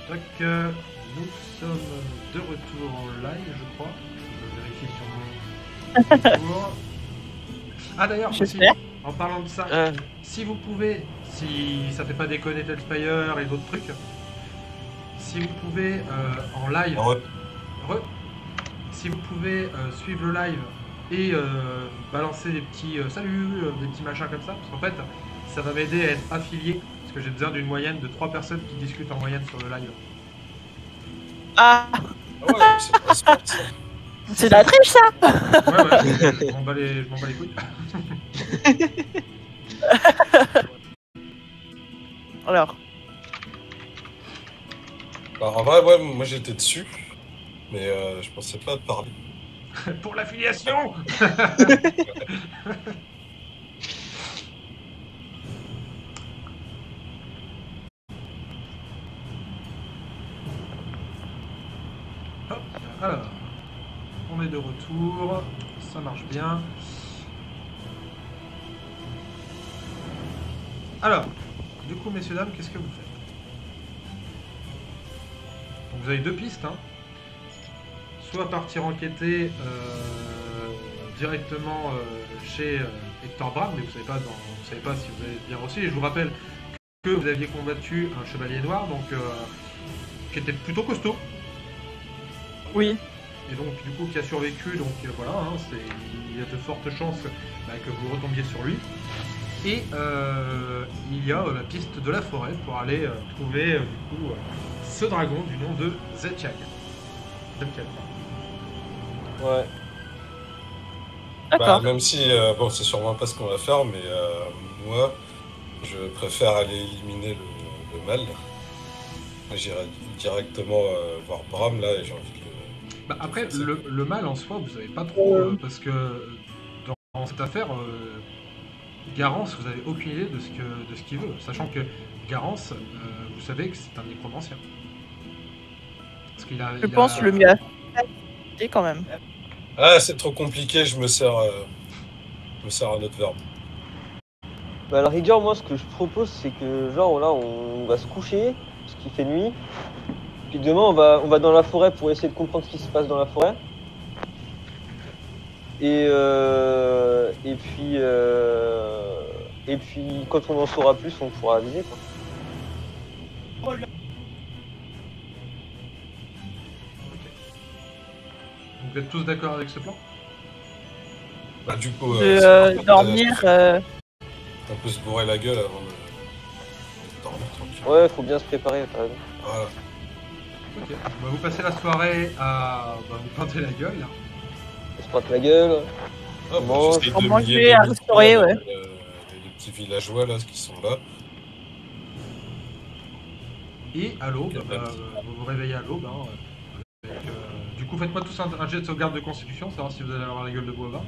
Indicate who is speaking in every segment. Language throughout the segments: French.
Speaker 1: Tac, nous sommes de retour en live, je crois. Je vérifie sur mon retour. Ah d'ailleurs, aussi, en parlant de ça, si vous pouvez, si ça fait pas déconner Telspire et d'autres trucs, si vous pouvez en live, si vous pouvez suivre le live et balancer des petits salut, des petits machins comme ça, parce qu'en fait, ça va m'aider à être affilié, parce que j'ai besoin d'une moyenne de 3 personnes qui discutent en moyenne sur le live.
Speaker 2: Ah
Speaker 3: ouais, c'est pas ça.
Speaker 2: C'est de la triche, ça.
Speaker 1: Ouais, je m'en bats les couilles.
Speaker 2: Alors.
Speaker 3: Bah, en vrai, ouais, moi j'étais dessus, mais je pensais pas parler.
Speaker 1: Pour l'affiliation. Hop, alors, on est de retour, ça marche bien. Alors, du coup, messieurs, dames, qu'est-ce que vous faites? Donc, vous avez deux pistes, hein. Soit partir enquêter directement chez Hector Bram, mais vous savez pas si vous avez bien reçu. Et je vous rappelle que vous aviez combattu un chevalier noir, donc qui était plutôt costaud.
Speaker 2: Oui.
Speaker 1: Et donc du coup qui a survécu, donc voilà, hein, il y a de fortes chances que vous retombiez sur lui. Et il y a la piste de la forêt pour aller trouver du coup ce dragon du nom de Zetiag.
Speaker 3: Ouais.
Speaker 2: D'accord.
Speaker 3: Bah, même si, bon, c'est sûrement pas ce qu'on va faire, mais moi, je préfère aller éliminer le mal. J'irai directement voir Bram, là, et j'ai envie de le...
Speaker 1: Bah, après, le mal en soi, vous savez pas trop, parce que dans cette affaire, Garance, vous avez aucune idée de ce qu'il veut, sachant que Garance, vous savez que c'est un nécromancien. Parce qu'il a,
Speaker 2: je pense le mieux à faire, quand même.
Speaker 3: Ah, c'est trop compliqué, je me sers un autre verbe.
Speaker 4: Bah, à la rigueur, moi, ce que je propose, c'est que, genre, là, on va se coucher, parce qu'il fait nuit. Puis demain, on va dans la forêt pour essayer de comprendre ce qui se passe dans la forêt. Et puis, quand on en saura plus, on pourra aviser, quoi.
Speaker 1: Ok. Vous êtes tous d'accord avec ce plan?
Speaker 3: Bah, du coup,
Speaker 2: dormir.
Speaker 3: On peut se bourrer la gueule avant de dormir tranquille.
Speaker 4: Ouais, faut bien se préparer, par exemple.
Speaker 3: Voilà.
Speaker 1: Ok. Bah, vous passez la soirée à vous planter la gueule, là.
Speaker 4: On se frotte la gueule.
Speaker 3: Ah, bah,
Speaker 4: Mange.
Speaker 3: j'essaie
Speaker 2: On
Speaker 3: de
Speaker 2: mange
Speaker 3: lier
Speaker 2: à restaurer, ouais.
Speaker 3: les petits villageois là, qui sont là.
Speaker 1: Et à l'aube, vous vous réveillez à l'aube. Hein, du coup, faites-moi tous un jet de sauvegarde de constitution, savoir si vous allez avoir la gueule de bois.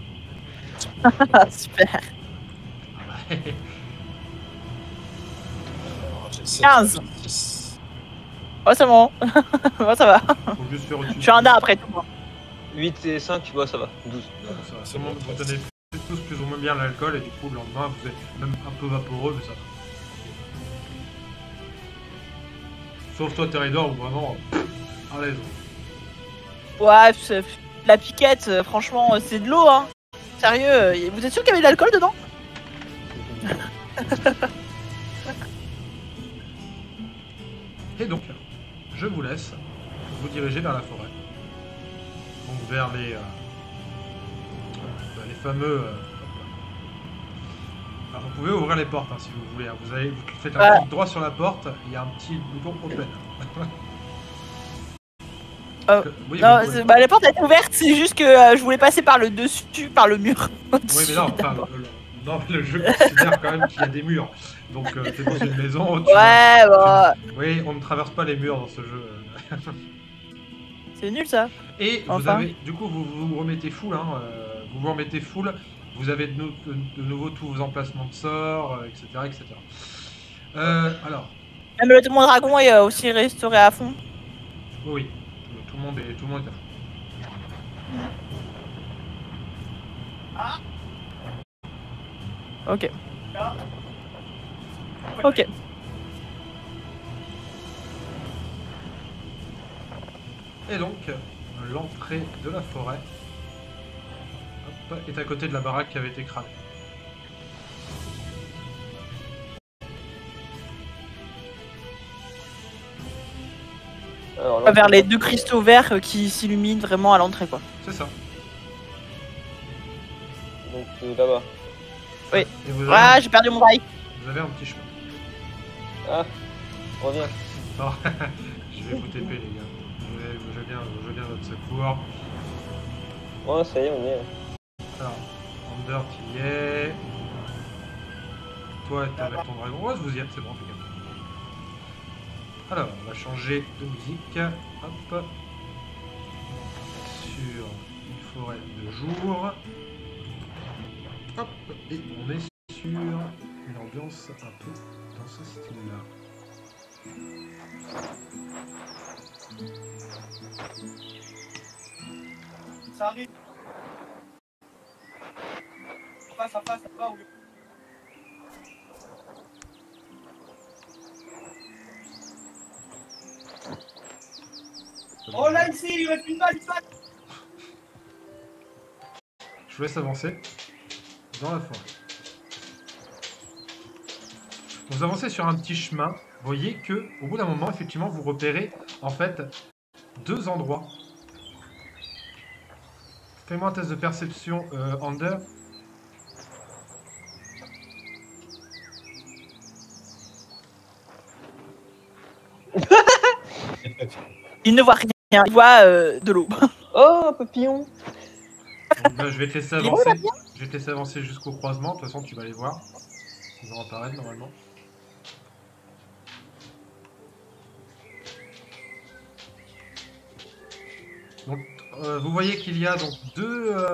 Speaker 2: Super.
Speaker 1: Ah bah,
Speaker 2: 15. Oh, c'est bon. Moi, ça va.
Speaker 1: faut juste faire
Speaker 2: Je suis un nain après tout.
Speaker 4: 8 et 5, ouais, ça va. 12.
Speaker 1: C'est bon, vous tenez tous plus ou moins bien l'alcool et du coup, le lendemain, vous êtes même un peu vaporeux, mais ça va. Sauf toi, Teridor, où vraiment, à l'aise.
Speaker 2: Ouais, la piquette, franchement, c'est de l'eau, hein. Sérieux, vous êtes sûr qu'il y avait de l'alcool dedans?
Speaker 1: Et donc, je vous laisse vous diriger vers la forêt. Donc vers les fameux... Alors, vous pouvez ouvrir les portes hein, si vous voulez. Vous faites un clic droit sur la porte, il y a un petit bouton open.
Speaker 2: Oui, non, la porte est ouverte, c'est juste que je voulais passer par le dessus, par le mur.
Speaker 1: Oui, mais non, le jeu considère quand même qu'il y a des murs. Donc, t'es dans une maison. Oui, on ne traverse pas les murs dans ce jeu.
Speaker 2: C'est nul ça.
Speaker 1: Et vous avez, du coup, vous vous remettez full. Hein, vous vous remettez full. Vous avez de nouveau tous vos emplacements de sorts, etc. etc. Alors.
Speaker 2: Même le mon dragon est aussi restauré à fond.
Speaker 1: Oui, tout le monde est à fond.
Speaker 2: Ok. Ok.
Speaker 1: Et donc, l'entrée de la forêt hop, est à côté de la baraque qui avait été cramée.
Speaker 4: Alors, là,
Speaker 2: Vers les deux cristaux verts qui s'illuminent vraiment à l'entrée, quoi.
Speaker 1: C'est ça.
Speaker 4: Donc là-bas.
Speaker 2: Oui.
Speaker 1: Et vous
Speaker 2: Ah,
Speaker 1: avez,
Speaker 2: j'ai perdu mon bail.
Speaker 1: vous avez un petit chemin.
Speaker 4: Ah, reviens.
Speaker 1: Non, je vais vous TP les gars. Je veux bien votre secours.
Speaker 4: Oh, ça y est, on y est.
Speaker 1: Alors, Ander, tu y es. Toi, t'es avec ton dragon. Ouais, vous y êtes, c'est bon, impeccable. Alors, on va changer de musique. Hop. Sur une forêt de jour. Hop. Et on est sur une ambiance un peu dans ce style-là.
Speaker 2: Ça arrive. Face à face, ça va ou... Oh là ici, il reste une balle,
Speaker 1: Je vous laisse avancer dans la forêt. Vous avancez sur un petit chemin. Vous voyez que, au bout d'un moment, effectivement, vous repérez en fait deux endroits. Fais-moi un test de perception, Ander.
Speaker 2: Il ne voit rien, il voit de l'eau.
Speaker 4: Oh, papillon.
Speaker 1: Donc, là, je vais te laisser
Speaker 2: Il est où,
Speaker 1: avancer.
Speaker 2: là,
Speaker 1: Je vais te laisser avancer jusqu'au croisement. De toute façon, tu vas les voir. Ils vont apparaître normalement. Donc, vous voyez qu'il y a donc deux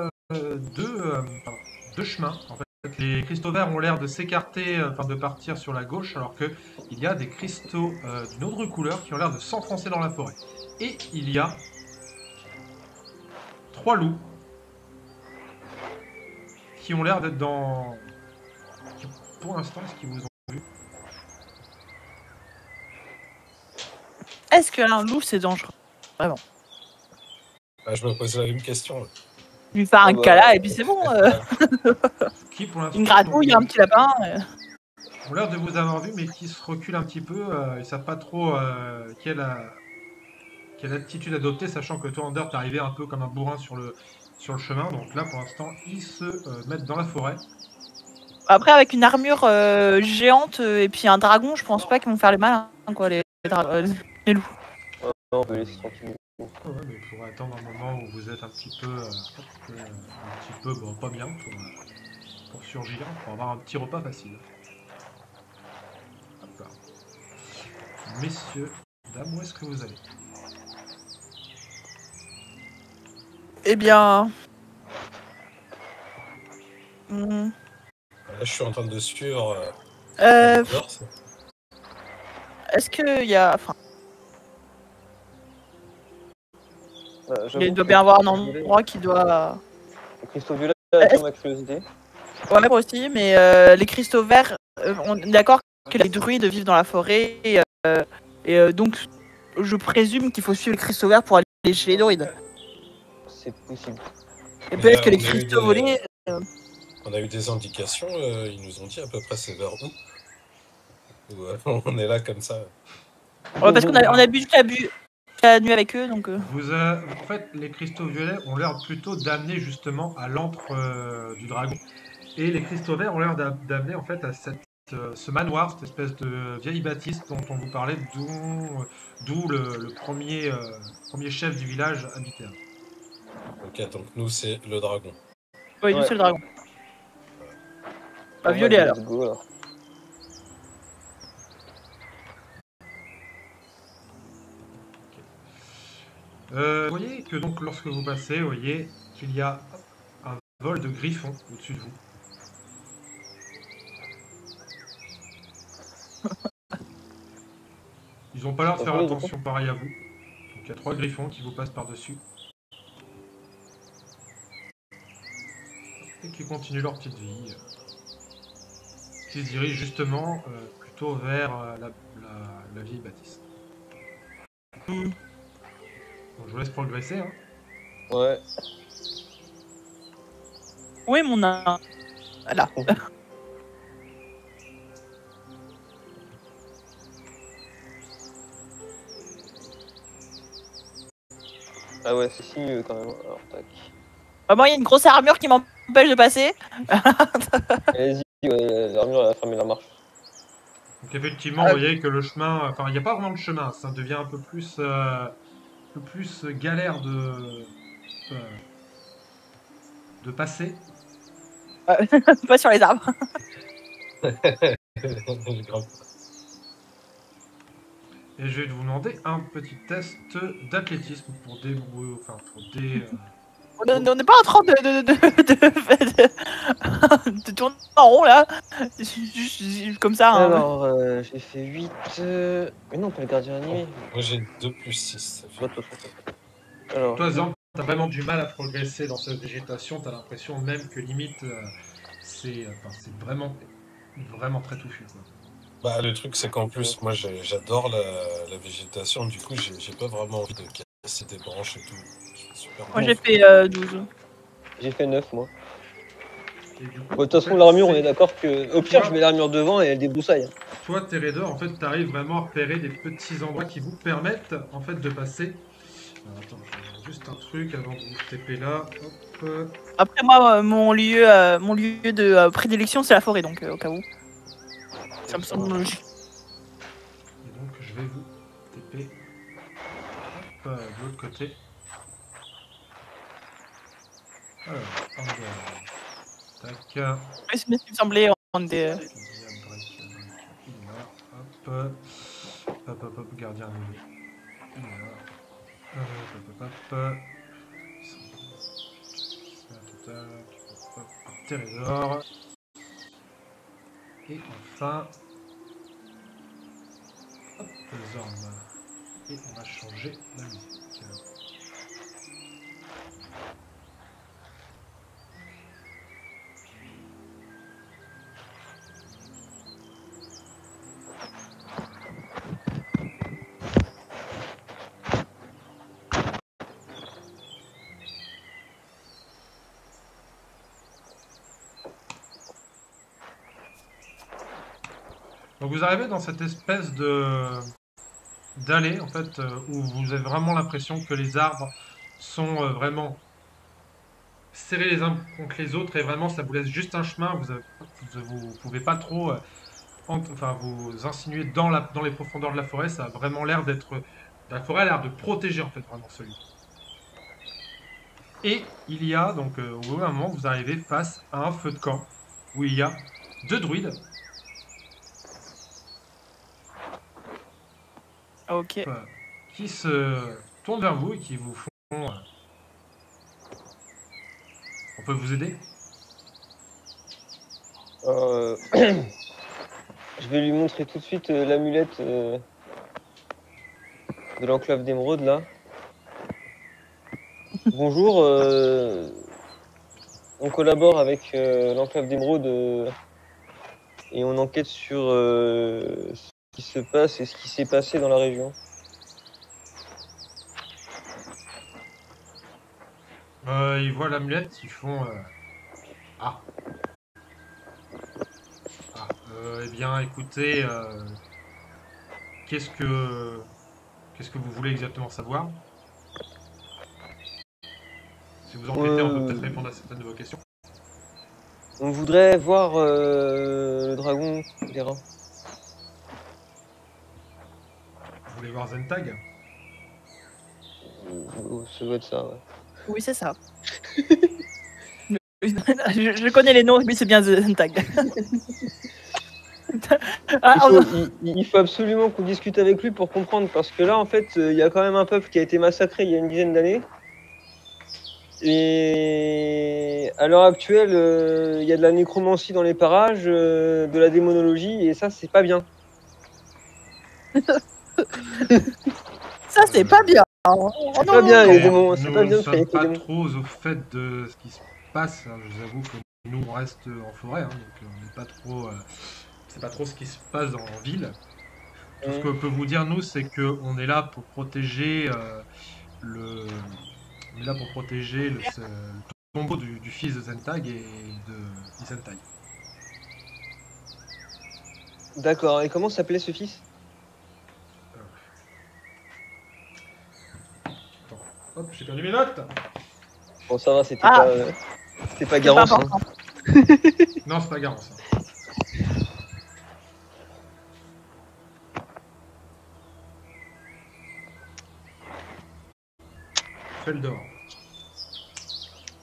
Speaker 1: chemins. En fait, les cristaux verts ont l'air de s'écarter, enfin de partir sur la gauche, alors que il y a des cristaux d'une autre couleur qui ont l'air de s'enfoncer dans la forêt. Et il y a 3 loups qui ont l'air d'être dans... Pour l'instant, est-ce qu'ils vous ont vu?
Speaker 2: Est-ce qu'un loup c'est dangereux? Vraiment.
Speaker 3: Ah, je me pose la même question.
Speaker 2: Lui faire un
Speaker 4: bah,
Speaker 2: câlin et puis c'est bon.
Speaker 1: Qui pour l'instant
Speaker 2: Une gratouille, un petit lapin.
Speaker 1: ont l'air de vous avoir vu, mais qui se reculent un petit peu. Ils savent pas trop quelle attitude adopter, sachant que toi, Ander, t'es arrivé un peu comme un bourrin sur le chemin. Donc là, pour l'instant, ils se mettent dans la forêt.
Speaker 2: Après, avec une armure géante et puis un dragon, je pense pas qu'ils vont faire les malins, quoi, les loups.
Speaker 4: Non, on peut laisser tranquille.
Speaker 1: Ouais, mais il faudra attendre un moment où vous êtes un petit peu, bon, pas bien pour surgir, pour avoir un petit repas facile. Hop là. Messieurs, dames, où est-ce que vous allez?
Speaker 2: Eh bien...
Speaker 3: Là, je suis en train de suivre.
Speaker 2: Est-ce qu'il y a... Enfin, il doit bien avoir un endroit qui doit...
Speaker 4: Les cristaux violets attendent ma curiosité.
Speaker 2: Ouais, moi aussi, mais les cristaux verts, on est d'accord que les druides vivent dans la forêt, et donc je présume qu'il faut suivre les cristaux verts pour aller chez les druides.
Speaker 4: C'est possible.
Speaker 2: Et
Speaker 3: Mais
Speaker 2: peut-être que les
Speaker 3: on a eu
Speaker 2: cristaux
Speaker 3: des-
Speaker 2: volés...
Speaker 3: On a eu des indications, ils nous ont dit à peu près c'est vers où. On est là comme ça.
Speaker 2: Ouais, parce qu'on a bu la nuit avec eux, donc...
Speaker 1: En fait, les cristaux violets ont l'air plutôt d'amener justement à l'antre du dragon. Et les cristaux verts ont l'air d'amener en fait à ce manoir, cette espèce de vieille bâtisse dont on vous parlait, d'où le premier chef du village habitait.
Speaker 3: Ok, donc nous c'est le dragon.
Speaker 2: Oui, nous
Speaker 4: Ouais.
Speaker 2: c'est le dragon. Pas
Speaker 4: Bon,
Speaker 2: violet
Speaker 4: bah,
Speaker 2: alors.
Speaker 4: let's go, alors.
Speaker 1: Vous voyez que donc lorsque vous passez, vous voyez qu'il y a un vol de griffons au-dessus de vous. Ils n'ont pas l'air de faire
Speaker 4: Oui,
Speaker 1: attention pareil à vous. Donc il y a 3 griffons qui vous passent par-dessus. Et qui continuent leur petite vie. Qui se dirigent justement plutôt vers la vieille bâtisse. Bon, je vous laisse progresser. Hein.
Speaker 4: Ouais.
Speaker 2: Oui, mon nain. Là.
Speaker 4: Ah ouais, c'est sinueux quand même. Alors, tac.
Speaker 2: Vraiment, il y a une grosse armure qui m'empêche de passer.
Speaker 4: Vas-y, ouais, l'armure, elle a fermé la marche.
Speaker 1: Donc effectivement, vous voyez que le chemin, enfin, il n'y a pas vraiment de chemin, ça devient un peu plus galère de passer.
Speaker 2: Pas sur les arbres.
Speaker 1: Et je vais vous demander un petit test d'athlétisme pour débrouiller, enfin pour dé.
Speaker 2: On n'est pas en train de tourner en rond là. Juste comme ça. Hein.
Speaker 4: Alors, j'ai fait 8. Mais non, pas le gardien animé.
Speaker 3: Moi j'ai 2 plus 6. Ça fait...
Speaker 4: Attends. Alors,
Speaker 1: Toi, Zan, t'as vraiment du mal à progresser dans cette végétation. T'as l'impression même que limite, c'est vraiment très touffu. Quoi.
Speaker 3: Bah, le truc, c'est qu'en plus, moi j'adore la végétation. Du coup, j'ai pas vraiment envie de casser des branches et tout. Super
Speaker 2: Moi
Speaker 3: bon.
Speaker 2: j'ai fait 12.
Speaker 4: j'ai fait 9, moi.
Speaker 1: Et du coup,
Speaker 4: Bon, de toute façon,
Speaker 1: en fait,
Speaker 4: l'armure, on
Speaker 1: c'est-
Speaker 4: est d'accord que. Au pire, je mets l'armure devant et elle débroussaille.
Speaker 1: Toi, tes raiders, en fait, t'arrives vraiment à repérer des petits endroits qui vous permettent en fait de passer. Alors, attends, je vais voir juste un truc avant de vous TP là. Hop.
Speaker 2: Après moi, mon lieu de prédilection c'est la forêt donc au cas où. Ça me semble logique.
Speaker 1: Et donc, je vais vous TP hop, de l'autre côté. Alors, tac.
Speaker 2: Oui, c'est bien ce qui me semblait. On était,
Speaker 1: Hop, gardien animé. Il est là. Hop. Térédor. Et enfin. Hop, Zorn. Et on va changer la musique. Donc vous arrivez dans cette espèce d'allée en fait où vous avez vraiment l'impression que les arbres sont vraiment serrés les uns contre les autres et vraiment ça vous laisse juste un chemin. Vous pouvez pas trop vous insinuer dans les profondeurs de la forêt. Ça a vraiment l'air d'être la forêt a l'air de protéger en fait vraiment celui. Et il y a donc au bout d'un moment vous arrivez face à un feu de camp où il y a 2 druides.
Speaker 2: Ok.
Speaker 1: Qui se tournent vers vous et qui vous font... On peut vous aider?
Speaker 4: Je vais lui montrer tout de suite l'amulette de l'enclave d'émeraude là. Bonjour, on collabore avec l'enclave d'émeraude et on enquête sur ce qui se passe et ce qui s'est passé dans la région.
Speaker 1: Ils voient l'amulette, ils font... Ah. Eh bien, écoutez, qu'est-ce que vous voulez exactement savoir? Si vous enquêtez, on peut peut-être répondre à certaines de vos questions.
Speaker 4: On voudrait voir le dragon des reins.
Speaker 1: Vous voulez voir Zentag?
Speaker 4: Ça doit être ça, ouais.
Speaker 2: Oui, c'est ça. je connais les noms, mais c'est bien The Tag.
Speaker 4: Il faut absolument qu'on discute avec lui pour comprendre, parce que là, en fait, il y a quand même un peuple qui a été massacré il y a une dizaine d'années. Et à l'heure actuelle, il y a de la nécromancie dans les parages, de la démonologie, et ça, c'est pas bien.
Speaker 2: Ça, c'est pas bien.
Speaker 4: C'est pas bien, les démons. C'est
Speaker 1: Nous
Speaker 4: pas
Speaker 1: ne
Speaker 4: bien de
Speaker 1: sommes
Speaker 4: faire
Speaker 1: pas
Speaker 4: les démons.
Speaker 1: trop au fait de ce qui se passe. Je vous avoue que nous, on reste en forêt, hein, donc on n'est pas trop... c'est pas trop ce qui se passe en ville. Tout ce qu'on peut vous dire, nous, c'est qu'on est là pour protéger on est là pour protéger le tombeau du fils de Zentag et de Isentai.
Speaker 4: D'accord, et comment s'appelait ce fils?
Speaker 1: Attends, hop, j'ai perdu mes notes.
Speaker 4: Bon, ça va, c'était
Speaker 2: Ah.
Speaker 4: pas
Speaker 2: C'est pas
Speaker 4: Garance. Hein.
Speaker 2: important.
Speaker 1: Non, c'est pas Garance. Ça. Feldor.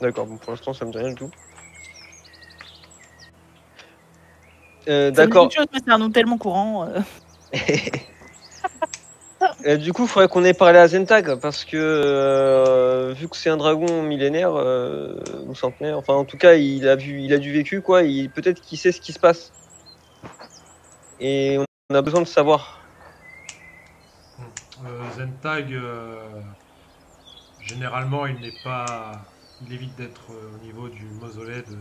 Speaker 4: D'accord, bon, pour l'instant, ça me dit rien du tout.
Speaker 2: Ça me dit
Speaker 4: D'accord.
Speaker 2: quelque chose, mais c'est un nom tellement courant.
Speaker 4: Du coup, il faudrait qu'on ait parlé à Zentag, parce que vu que c'est un dragon millénaire ou centenaire, enfin en tout cas il a du vécu quoi, peut-être qu'il sait ce qui se passe. Et on a besoin de savoir.
Speaker 1: Zentag, généralement, il évite d'être au niveau du mausolée de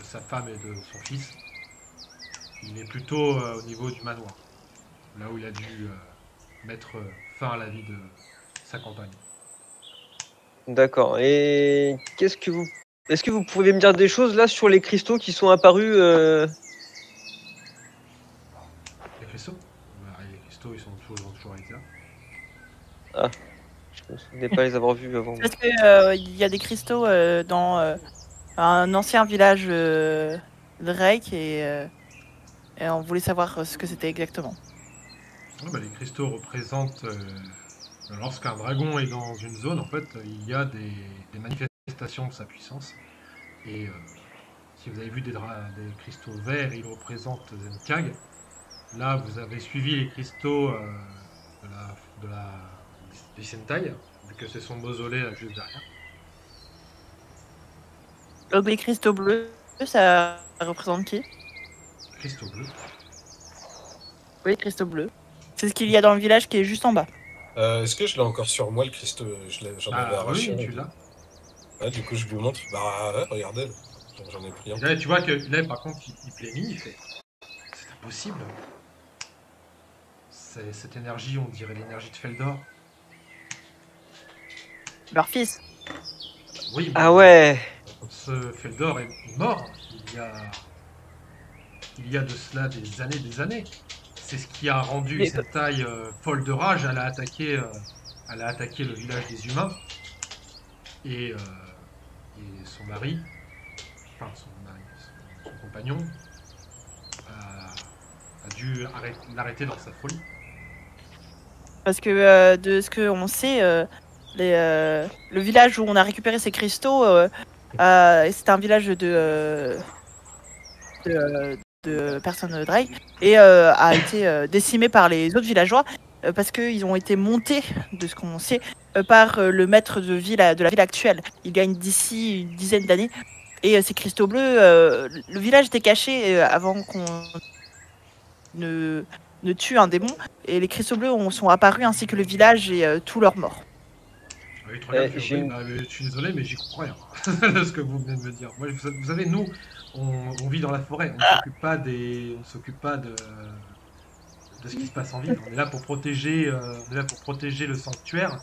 Speaker 1: sa femme et de son fils. Il est plutôt au niveau du manoir, là où il a dû mettre fin à la vie de sa compagne.
Speaker 4: D'accord. Et est-ce que vous pouvez me dire des choses là sur les cristaux qui sont apparus
Speaker 1: Les cristaux les cristaux, ils ont toujours été là.
Speaker 4: Je ne me souvenais pas les avoir vus avant.
Speaker 2: Parce que il y a des cristaux dans un ancien village Drake et on voulait savoir ce que c'était exactement.
Speaker 1: Les cristaux représentent... lorsqu'un dragon est dans une zone, en fait, il y a des manifestations de sa puissance. Et si vous avez vu des cristaux verts, ils représentent Zenkag. Là, vous avez suivi les cristaux du Sentai, vu que c'est son mausolée là, juste derrière.
Speaker 2: Donc les cristaux bleus, ça représente qui?
Speaker 1: Cristaux bleus.
Speaker 2: Oui, les cristaux bleus. C'est ce qu'il y a dans le village qui est juste en bas.
Speaker 3: Est-ce que je l'ai encore sur moi, le cristaux? J'en avais arraché.
Speaker 1: Oui, tu l'as.
Speaker 3: Ouais, du coup, je lui montre. Bah ouais, regardez, j'en ai pris un.
Speaker 1: Et là, tu vois que là, par contre, il plaignit, il fait... C'est impossible. Cette énergie, on dirait l'énergie de Feldor.
Speaker 2: Leur fils.
Speaker 1: Oui,
Speaker 4: Ah ouais.
Speaker 1: ce Feldor est mort il y a de cela des années. C'est ce qui a rendu
Speaker 2: Mais-
Speaker 1: Sentai folle de rage. Elle a attaqué le village des humains. Et son mari, enfin son compagnon, a dû l'arrêter dans sa folie.
Speaker 2: Parce que de ce qu'on sait, le village où on a récupéré ces cristaux, c'est un village de personnes Drake et a été décimé par les autres villageois parce qu'ils ont été montés, de ce qu'on sait, par le maître de la ville actuelle. Il gagne d'ici une dizaine d'années. Et ces cristaux bleus, le village était caché avant qu'on ne tue un démon. Et les cristaux bleus sont apparus ainsi que le village et tous leurs morts.
Speaker 1: Oui, tu regardes, je suis désolé, mais j'y comprends rien de ce que vous venez de me dire. Moi, vous savez, nous, on vit dans la forêt, on ne s'occupe pas de ce qui se passe en ville. On est là pour protéger, le sanctuaire,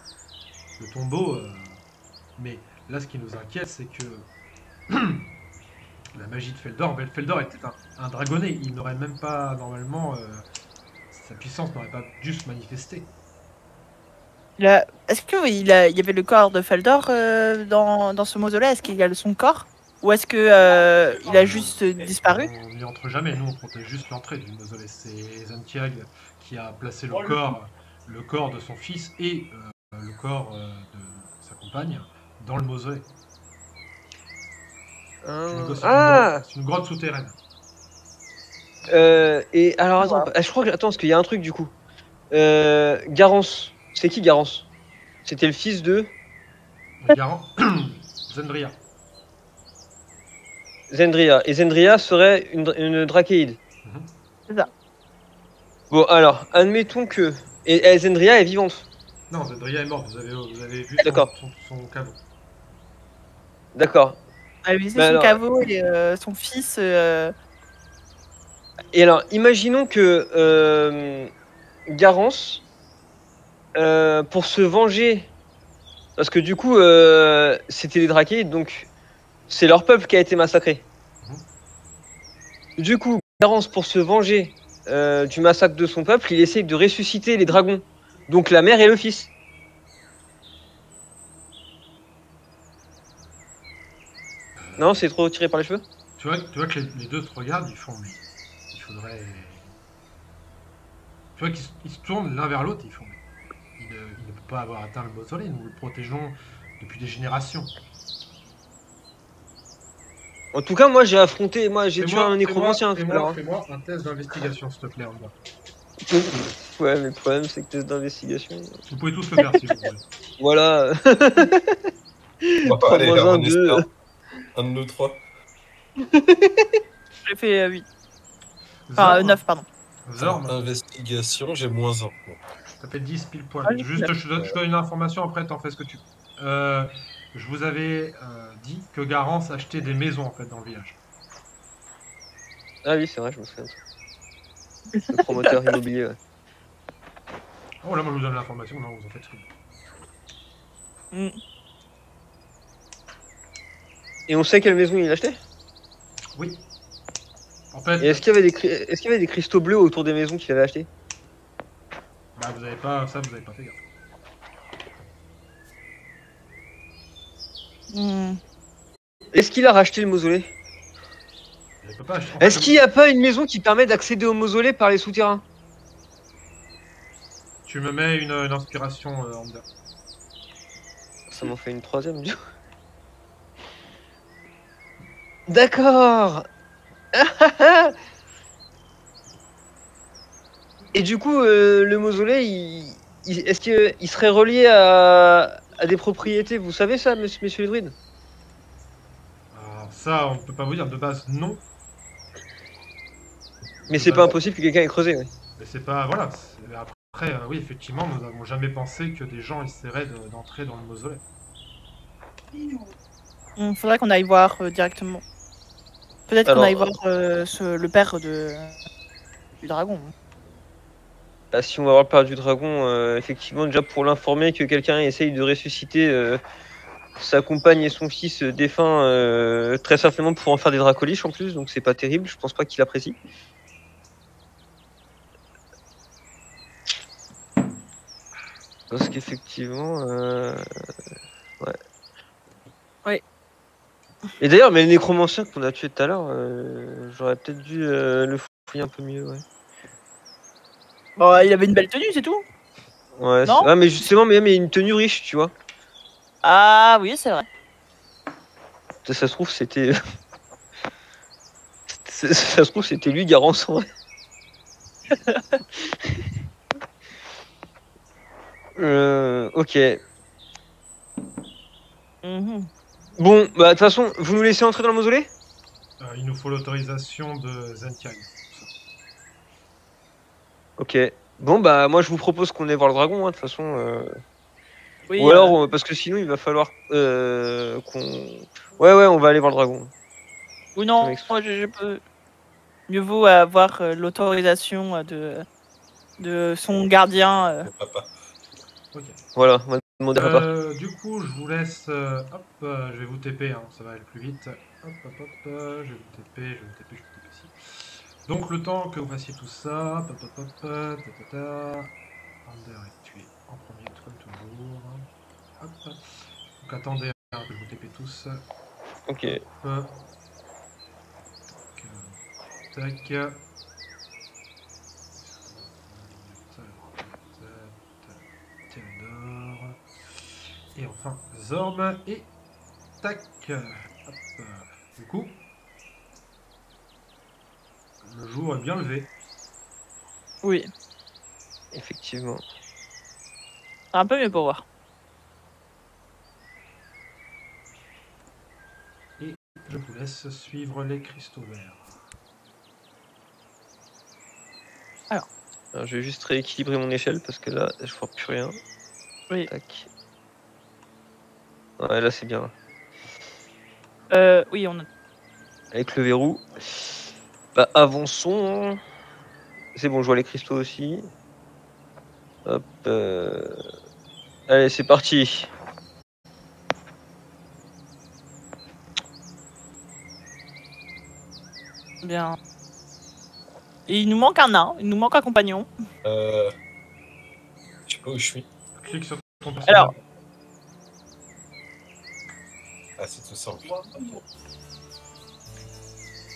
Speaker 1: le tombeau. Mais là, ce qui nous inquiète, c'est que la magie de Feldor, Feldor était un dragonnet. Il n'aurait même pas, normalement, sa puissance n'aurait pas dû se manifester.
Speaker 2: Est-ce qu'il y avait le corps de Feldor dans ce mausolée? Est-ce qu'il y a son corps? Ou est-ce que il a juste disparu?
Speaker 1: On n'y entre jamais, nous on protège juste l'entrée du mausolée. C'est Zentiag qui a placé le corps de son fils et le corps de sa compagne dans le mausolée. C'est une grotte souterraine.
Speaker 4: Et alors attends, je crois que parce qu'il y a un truc du coup. Garance, c'est qui Garance? C'était le fils de
Speaker 1: Zendria.
Speaker 4: Zendria. Et Zendria serait une drachéide.
Speaker 2: C'est ça.
Speaker 4: Bon alors, admettons que et Zendria est vivante.
Speaker 1: Non, Zendria est morte. Vous avez vu son caveau.
Speaker 4: D'accord.
Speaker 2: Elle a visé son caveau et son fils.
Speaker 4: Et alors, imaginons que Garance, pour se venger Parce que du coup, c'était les Drakides, donc c'est leur peuple qui a été massacré. Du coup, Garance, pour se venger du massacre de son peuple, il essaye de ressusciter les dragons. Donc la mère et le fils. Non, c'est trop tiré par les cheveux.
Speaker 1: Tu vois que les deux te regardent, ils font mais il faudrait. Tu vois qu'ils se tournent l'un vers l'autre, ils font mais il ne peut pas avoir atteint le mausolée, nous le protégeons depuis des générations.
Speaker 4: En tout cas, moi j'ai tué un nécromancien tout à l'heure.
Speaker 1: Fais-moi un test d'investigation, s'il te plaît, Amber.
Speaker 4: Ouais, mais le problème c'est que test d'investigation.
Speaker 1: Vous pouvez tous le faire si vous voulez.
Speaker 4: Voilà.
Speaker 3: On va
Speaker 4: 3
Speaker 3: aller
Speaker 4: moins
Speaker 3: vers
Speaker 4: 1,
Speaker 3: un
Speaker 4: 2.
Speaker 3: expert. Un de nous trois.
Speaker 2: J'ai fait 8. Enfin,
Speaker 1: Zorn,
Speaker 2: 9, pardon.
Speaker 1: Zorn,
Speaker 3: Investigation, j'ai -1. Bon.
Speaker 1: ça fait 10 pile poil.
Speaker 2: Ah, j'ai
Speaker 1: Juste,
Speaker 2: fait
Speaker 1: je donne une information, après t'en fais ce que tu veux. Je vous avais dit que Garance achetait des maisons en fait dans le village.
Speaker 4: Ah oui, c'est vrai, je me souviens de ça. Le promoteur immobilier, ouais.
Speaker 1: Oh là, moi je vous donne l'information, non, vous en faites ce que vous voulez.
Speaker 2: Mm.
Speaker 4: Et on sait quelle maison il achetait.
Speaker 1: Oui. En fait,
Speaker 4: Et est-ce qu'il y avait des cristaux bleus autour des maisons qu'il avait achetées?
Speaker 1: bah, vous avez pas fait gaffe.
Speaker 2: Mm.
Speaker 4: Est-ce qu'il a racheté le mausolée?
Speaker 1: Il peut pas acheter- en fait,
Speaker 4: Est-ce qu'il n'y a pas une maison qui permet d'accéder au mausolée par les souterrains?
Speaker 1: Tu me mets une inspiration, Amber.
Speaker 4: Ça m'en fait une troisième, du coup. D'accord. Et du coup, le mausolée, est-ce qu'il serait relié à des propriétés? Vous savez ça, messieurs les druides?
Speaker 1: Alors ça, on peut pas vous dire de base, non.
Speaker 4: Mais c'est pas impossible que quelqu'un ait creusé, ouais.
Speaker 1: Mais c'est pas. Voilà. Après, oui, effectivement, nous n'avons jamais pensé que des gens essaieraient d'entrer dans le mausolée.
Speaker 2: Faudrait qu'on aille voir directement. Peut-être qu'on
Speaker 4: Alors,
Speaker 2: aille voir le père du dragon.
Speaker 4: bah, si on va voir le père du dragon, effectivement, déjà pour l'informer que quelqu'un essaye de ressusciter sa compagne et son fils défunts, très certainement pour en faire des dracoliches en plus, donc c'est pas terrible, je pense pas qu'il apprécie. Parce qu'effectivement, ouais.
Speaker 2: Ouais.
Speaker 4: Et d'ailleurs, mais le nécromancien qu'on a tué tout à l'heure, j'aurais peut-être dû le fouiller un peu mieux, ouais.
Speaker 2: Bon, il avait une belle tenue, c'est tout.
Speaker 4: Ouais,
Speaker 2: Non
Speaker 4: mais justement, mais une tenue riche, tu vois.
Speaker 2: Ah oui, c'est vrai.
Speaker 4: Ça se trouve, c'était. ça se trouve, c'était lui, Garance, en vrai. Ok.
Speaker 2: Mhm.
Speaker 4: Bon, bah, de toute façon, vous nous laissez entrer dans le mausolée?
Speaker 1: Il nous faut l'autorisation de Zenkai.
Speaker 4: Ok. Bon, bah, moi, je vous propose qu'on aille voir le dragon, hein, de toute façon.
Speaker 2: Oui,
Speaker 4: Ou alors, parce que sinon, il va falloir qu'on. Ouais, on va aller voir le dragon.
Speaker 2: ou non,
Speaker 4: Avec-
Speaker 2: moi je peux. Mieux vaut avoir l'autorisation de son gardien.
Speaker 3: Le papa.
Speaker 1: Ok.
Speaker 4: Voilà, on va demander à papa.
Speaker 1: Du coup, je vous laisse. Hop, je vais vous TP, hein, ça va aller plus vite. Hop, je vais vous TP, ici. Donc, le temps que vous fassiez tout ça. Ander est tué en premier, comme toujours. Hop. Donc, attendez hein, que je vous TP tous.
Speaker 4: Ok.
Speaker 1: Hop. Tac. Théodore. Et enfin, Zorm et tac. Hop. Du coup, le jour est bien levé.
Speaker 2: Oui,
Speaker 4: Effectivement.
Speaker 2: c'est un peu mieux pour voir.
Speaker 1: Et je vous laisse suivre les cristaux verts.
Speaker 4: Alors, je vais juste rééquilibrer mon échelle parce que là, je vois plus rien.
Speaker 2: Oui.
Speaker 4: Tac. Ouais, là, c'est bien.
Speaker 2: Oui, on a.
Speaker 4: Avec le verrou. Bah, avançons. C'est bon, je vois les cristaux aussi. Hop. Allez, c'est parti.
Speaker 2: Bien. Et il nous manque un nain, il nous manque un compagnon.
Speaker 3: Je sais pas où je suis.
Speaker 1: Clique sur ton personnage.
Speaker 2: Alors.
Speaker 3: Ah, c'est tout simple.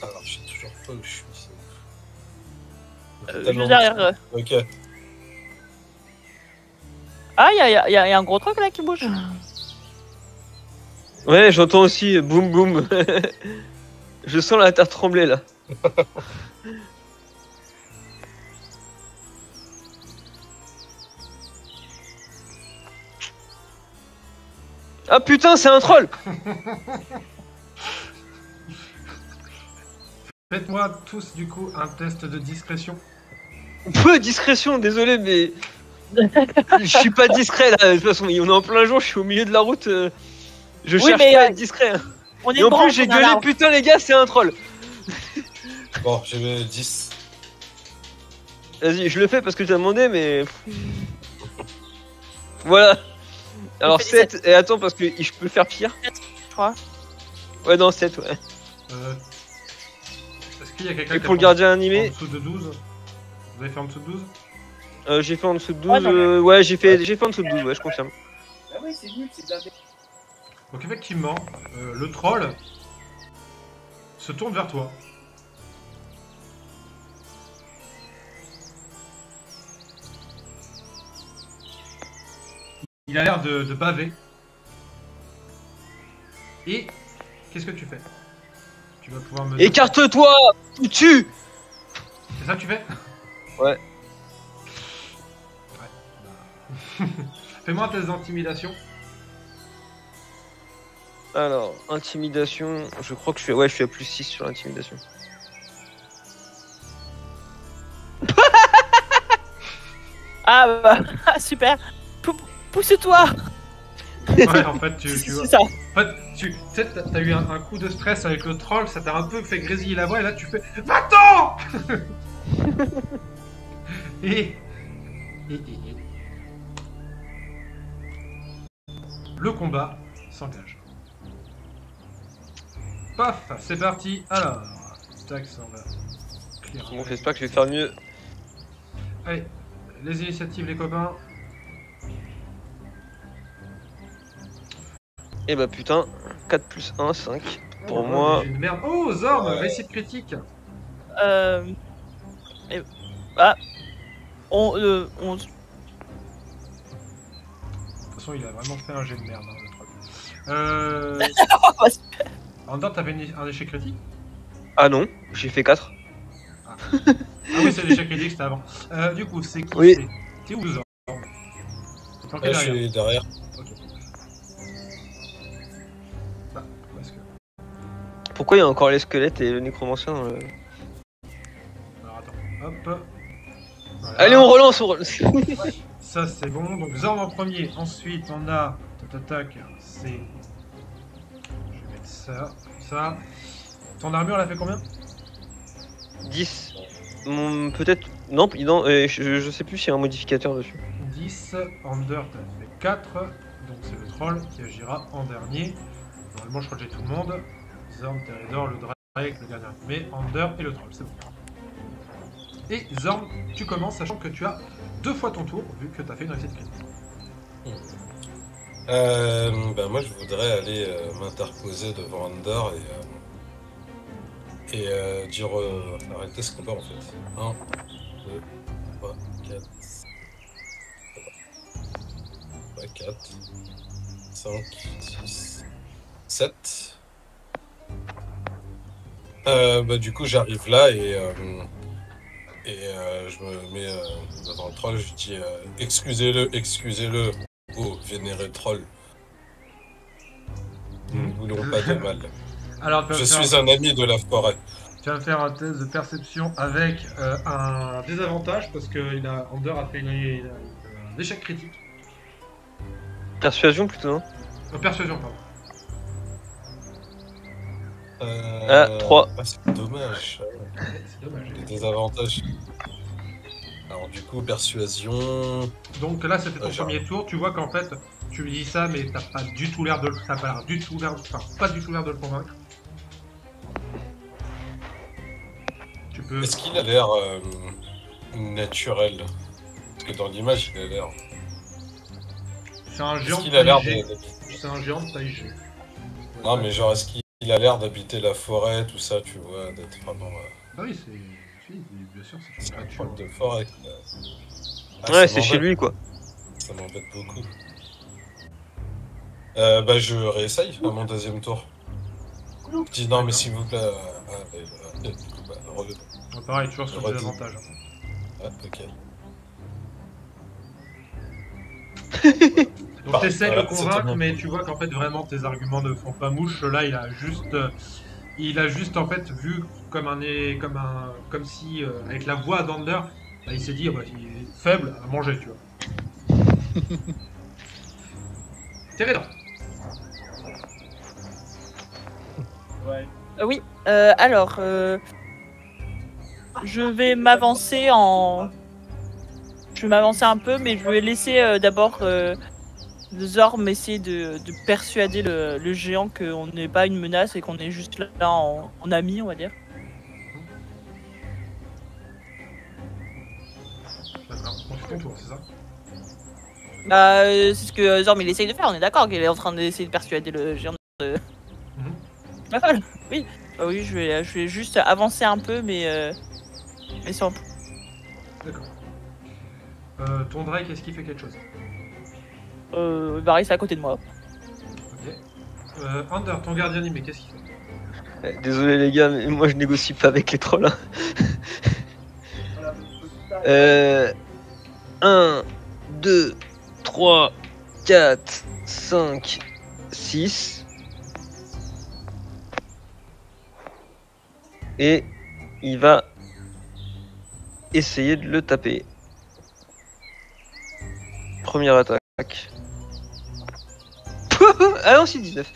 Speaker 3: Alors, je sais toujours pas où je suis.
Speaker 2: Juste derrière.
Speaker 3: Ok.
Speaker 2: Ah, il y a un gros truc là qui bouge.
Speaker 4: Ouais, j'entends aussi boum boum. Je sens la terre trembler là. Ah putain, c'est un troll!
Speaker 1: Faites-moi tous du coup un test de discrétion.
Speaker 4: Peu discrétion, désolé, mais. Je suis pas discret là, de toute façon, on est en plein jour, je suis au milieu de la route. Je cherche
Speaker 2: mais,
Speaker 4: pas à être discret. Hein.
Speaker 2: On est
Speaker 4: Et en
Speaker 2: branche,
Speaker 4: plus, j'ai
Speaker 2: on a
Speaker 4: gueulé,
Speaker 2: l'arbre.
Speaker 4: putain, les gars, c'est un troll!
Speaker 3: Bon, j'ai mis 10.
Speaker 4: Vas-y, je le fais parce que tu as demandé, mais. Voilà! Alors
Speaker 2: Je fais
Speaker 4: 7, et attends, parce que je peux faire pire.
Speaker 2: Je crois.
Speaker 4: Ouais, non, 7, ouais.
Speaker 1: Est-ce qu'il y a quelqu'un
Speaker 4: Et
Speaker 1: qui
Speaker 4: pour le
Speaker 1: a fait
Speaker 4: gardien
Speaker 1: en
Speaker 4: animé,
Speaker 1: dessous de 12? Vous avez fait en dessous de 12?
Speaker 4: j'ai fait en dessous de 12.
Speaker 2: Ouais, non,
Speaker 4: Ouais, j'ai fait en dessous de 12, ouais, je confirme.
Speaker 5: Ah oui, c'est nul, c'est de la merde.
Speaker 1: Donc effectivement, le troll se tourne vers toi. Il a l'air de baver. Et qu'est-ce que tu fais? Tu vas pouvoir me...
Speaker 4: Écarte-toi! Ou tue!
Speaker 1: C'est ça que tu fais?
Speaker 4: Ouais.
Speaker 1: Bah. Fais-moi un test d'intimidation.
Speaker 4: Alors, intimidation, je crois que je suis à plus 6 sur l'intimidation.
Speaker 2: Ah bah, super. Pousse-toi.
Speaker 1: Ouais, en fait, tu vois.
Speaker 2: C'est ça.
Speaker 1: En fait, tu sais, t'as eu un coup de stress avec le troll, ça t'a un peu fait grésiller la voix, et là tu fais Va-t'en et... Le combat s'engage. Paf, c'est parti. Alors, tac, ça on va clear.
Speaker 4: Bon, j'espère que je vais faire mieux.
Speaker 1: Allez, les initiatives, les copains.
Speaker 4: Et bah putain, 4 plus 1, 5. Pour
Speaker 1: Oh,
Speaker 4: moi.
Speaker 1: j'ai une merde. Oh, Zorn,
Speaker 3: Ouais.
Speaker 1: réussite critique.
Speaker 2: Bah, on,
Speaker 1: De toute façon, il a vraiment fait un jet de merde, hein, le troll. Andor, t'avais un échec critique?
Speaker 4: Ah non, j'ai fait 4.
Speaker 1: Ah oui, c'est l'échec critique, c'était avant. Du coup, c'est qui?
Speaker 4: Oui.
Speaker 1: T'es où, Zorn? Planqué
Speaker 3: Ouais, je
Speaker 1: derrière.
Speaker 3: suis derrière.
Speaker 1: Ok. Bah, où est-ce que...
Speaker 4: Pourquoi il y a encore les squelettes et le nécromancien dans le...
Speaker 1: Alors attends, hop. Voilà.
Speaker 4: Allez, on relance, on relance.
Speaker 1: Ça c'est bon, donc Zorn en premier. Ensuite on a... Tac, c'est... Je vais mettre ça, ça. Ton armure elle a fait combien?
Speaker 4: 10. Peut-être. Non, je sais plus s'il y a un modificateur dessus.
Speaker 1: 10. Under t'as fait 4. Donc c'est le troll qui agira en dernier. Normalement je crois que j'ai tout le monde. Zorn, Teredor, le Drake, le gardien animé, Under et le troll, c'est bon. Et Zorn, tu commences sachant que tu as 2 fois ton tour vu que tu as fait une réussite critique.
Speaker 3: Bah moi je voudrais aller m'interposer devant Andor et dire arrêtez ce combat en fait. 1, 2, 3, 4. Ouais, 4, 5, 6, 7. Bah du coup j'arrive là et je me mets devant le troll, je dis excusez-le, oh vénéré troll. Nous ne voulons pas de mal.
Speaker 1: Alors,
Speaker 3: Je suis un ami de la forêt.
Speaker 1: tu vas me faire un test de perception avec un désavantage parce que Under a fait un échec critique.
Speaker 4: Persuasion plutôt, non?
Speaker 1: Persuasion, pardon.
Speaker 4: 3.
Speaker 3: Ah, c'est dommage.
Speaker 1: C'est dommage.
Speaker 3: Les désavantages. Alors du coup, persuasion.
Speaker 1: Donc là, c'était ton
Speaker 3: Ouais,
Speaker 1: premier tour. Tu vois qu'en fait, tu lui dis ça, mais t'as pas du tout l'air de le convaincre. peux.
Speaker 3: Est-ce qu'il a l'air naturel? Parce que dans l'image, il a l'air.
Speaker 1: C'est un géant
Speaker 3: Est-ce
Speaker 1: de
Speaker 3: qu'il a l'air
Speaker 1: taille G.
Speaker 3: de.
Speaker 1: C'est un géant de taille G.
Speaker 3: Non, mais genre, est-ce qu'il a l'air d'habiter la forêt, tout ça, tu vois, d'être vraiment.
Speaker 1: Ah oui, c'est. Si, bien sûr, c'est
Speaker 3: C'est
Speaker 1: une
Speaker 3: un
Speaker 1: créature.
Speaker 3: poil de forêt. Quoi. Ah,
Speaker 4: Ouais,
Speaker 3: ça
Speaker 4: c'est chez
Speaker 3: m'embête.
Speaker 4: lui, quoi.
Speaker 3: Ça m'embête beaucoup. Bah, je réessaye à mon deuxième tour. Je dis non, mais s'il vous plaît. Bah, du coup, bah,
Speaker 1: Ouais, pareil, toujours sur des
Speaker 3: Redis.
Speaker 1: avantages.
Speaker 3: ouais, ok.
Speaker 1: Donc
Speaker 3: Bah,
Speaker 1: t'essaies de
Speaker 3: voilà,
Speaker 1: le
Speaker 3: c'est
Speaker 1: convaincre,
Speaker 3: très bien.
Speaker 1: mais tu vois qu'en fait vraiment tes arguments ne font pas mouche. Là, il a juste en fait vu comme si avec la voix d'Ander, bah, il s'est dit ah bah, il est faible à manger, tu vois. Térédan.
Speaker 5: Ouais.
Speaker 2: Oui, alors, je vais m'avancer en... Je vais m'avancer un peu, mais je vais laisser d'abord Zorm essayer de persuader le géant qu'on n'est pas une menace et qu'on est juste là en ami, on va dire.
Speaker 1: D'accord. Donc c'est ton tour, c'est ça?
Speaker 2: Bah, c'est ce que Zorm il essaye de faire, on est d'accord qu'il est en train d'essayer de persuader le géant de...
Speaker 1: Mhm.
Speaker 2: La folle. Oui, bah oui, je vais juste avancer un peu, mais sans...
Speaker 1: D'accord. Ton Drake, est-ce qu'il fait quelque chose?
Speaker 2: Bah, reste à côté de moi.
Speaker 1: Ok. Ander, ton gardien animé, qu'est-ce qu'il fait?
Speaker 4: Désolé les gars, mais moi je négocie pas avec les trolls. Hein.
Speaker 5: Voilà.
Speaker 4: 1, 2, 3, 4, 5, 6. Et il va essayer de le taper. Première attaque. Ah non, c'est 19.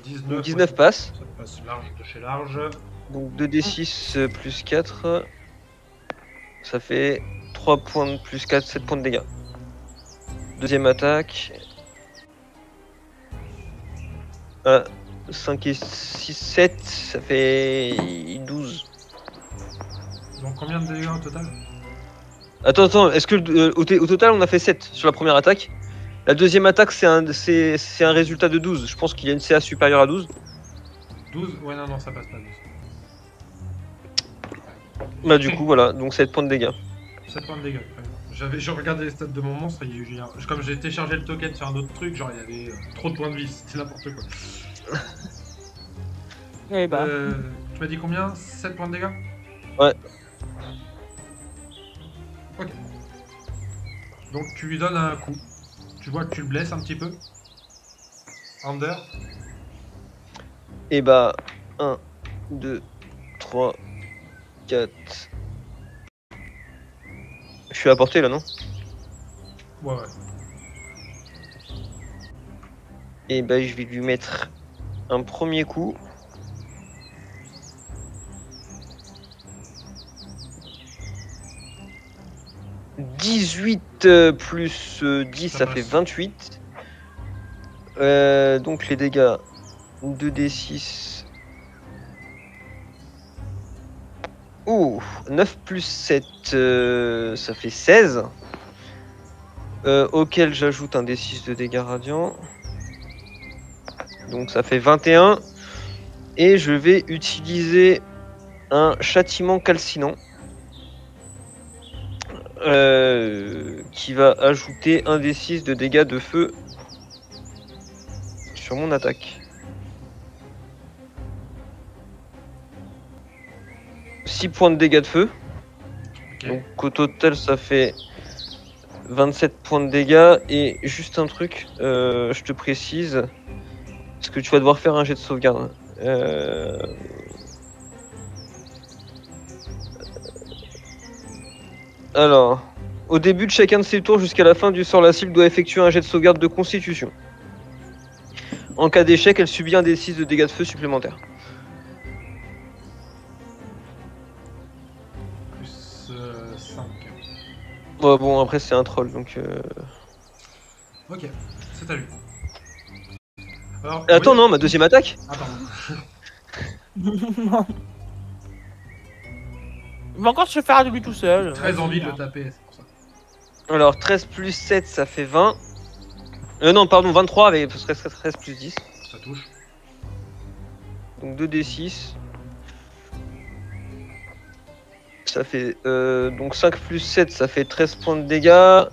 Speaker 1: 19.
Speaker 4: Donc 19 passe.
Speaker 1: Ça passe large de chez large.
Speaker 4: Donc 2d6 plus 4. Ça fait 3 points de plus 4, 7 points de dégâts. Deuxième attaque. 5 et 6, 7, ça fait 12.
Speaker 1: Donc combien de dégâts au total?
Speaker 4: Attends, est-ce que au total on a fait 7 sur la première attaque? La deuxième attaque c'est un résultat de 12. Je pense qu'il y a une CA supérieure à 12.
Speaker 1: 12? Ouais, non, ça passe pas 12.
Speaker 4: Bah du coup voilà, donc 7 points de dégâts.
Speaker 1: 7 points de dégâts. Très bien. J'ai regardé les stats de mon monstre, comme j'ai téléchargé le token sur un autre truc, genre il y avait trop de points de vie, c'était n'importe quoi.
Speaker 2: Eh bah.
Speaker 1: Tu m'as dit combien? 7 points de dégâts?
Speaker 4: Ouais.
Speaker 1: Ok. Donc tu lui donnes un coup. Tu vois que tu le blesses un petit peu. Ander.
Speaker 4: Et bah 1, 2, 3, 4. Je suis à portée là non?
Speaker 1: Ouais.
Speaker 4: Et bah je vais lui mettre un premier coup. Plus 10, ça fait 28. Donc les dégâts 2d6. Ouh, 9 plus 7, ça fait 16. Auquel j'ajoute un d6 de dégâts radiants. Donc ça fait 21. Et je vais utiliser un châtiment calcinant. Qui va ajouter un d6 de dégâts de feu sur mon attaque. 6 points de dégâts de feu.
Speaker 1: Ok.
Speaker 4: Donc au total ça fait 27 points de dégâts. Et juste un truc, je te précise, parce que tu vas devoir faire un jet de sauvegarde. Alors, au début de chacun de ses tours jusqu'à la fin du sort, la cible doit effectuer un jet de sauvegarde de constitution. En cas d'échec, elle subit un d6 de dégâts de feu supplémentaires.
Speaker 1: Plus 5.
Speaker 4: Ouais, bon, après c'est un troll donc.
Speaker 1: Ok, c'est à lui. Alors,
Speaker 4: Attends,
Speaker 1: oui.
Speaker 4: non, ma deuxième attaque.
Speaker 1: Attends.
Speaker 2: Il va encore se faire de lui tout seul.
Speaker 1: Très
Speaker 2: Vas-y,
Speaker 1: envie de
Speaker 2: hein.
Speaker 1: le taper, c'est pour ça.
Speaker 4: Alors 13 plus 7, ça fait 20. Non, pardon, 23 avec 13 plus 10.
Speaker 1: Ça touche.
Speaker 4: Donc 2d6. Ça fait donc 5 plus 7, ça fait 13 points de dégâts.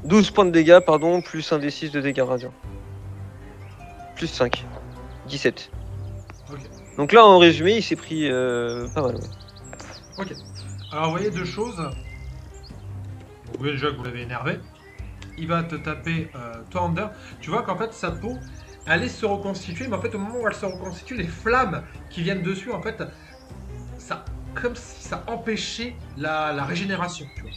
Speaker 4: 12 points de dégâts, pardon, plus 1 d6 de dégâts radiants. Plus 5. 17.
Speaker 1: Ok.
Speaker 4: Donc là, en résumé, il s'est pris pas mal. Ouais.
Speaker 1: Ok. Alors, vous voyez deux choses. Vous voyez déjà que vous l'avez énervé. Il va te taper, toi, Under. Tu vois qu'en fait, sa peau allait se reconstituer, mais en fait, au moment où elle se reconstitue, les flammes qui viennent dessus, en fait, ça, comme si ça empêchait la régénération. Tu vois.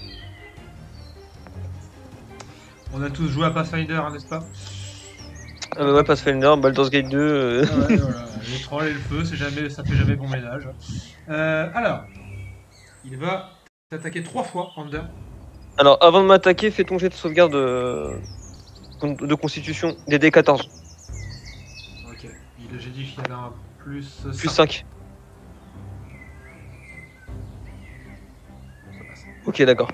Speaker 1: On a tous joué à Pathfinder, hein, n'est-ce pas?
Speaker 4: Ah bah ouais, Pathfinder, Baldur's Gate 2.
Speaker 1: Ah ouais, voilà. Les trolls et le feu, ça fait jamais bon ménage. Alors, il va t'attaquer 3 fois, Under.
Speaker 4: Alors, avant de m'attaquer, fais ton jet de sauvegarde de constitution des D14.
Speaker 1: Ok. J'ai dit qu'il y avait un plus
Speaker 4: Plus
Speaker 1: 5.
Speaker 4: 5.
Speaker 1: Ça passe.
Speaker 4: Ok, d'accord.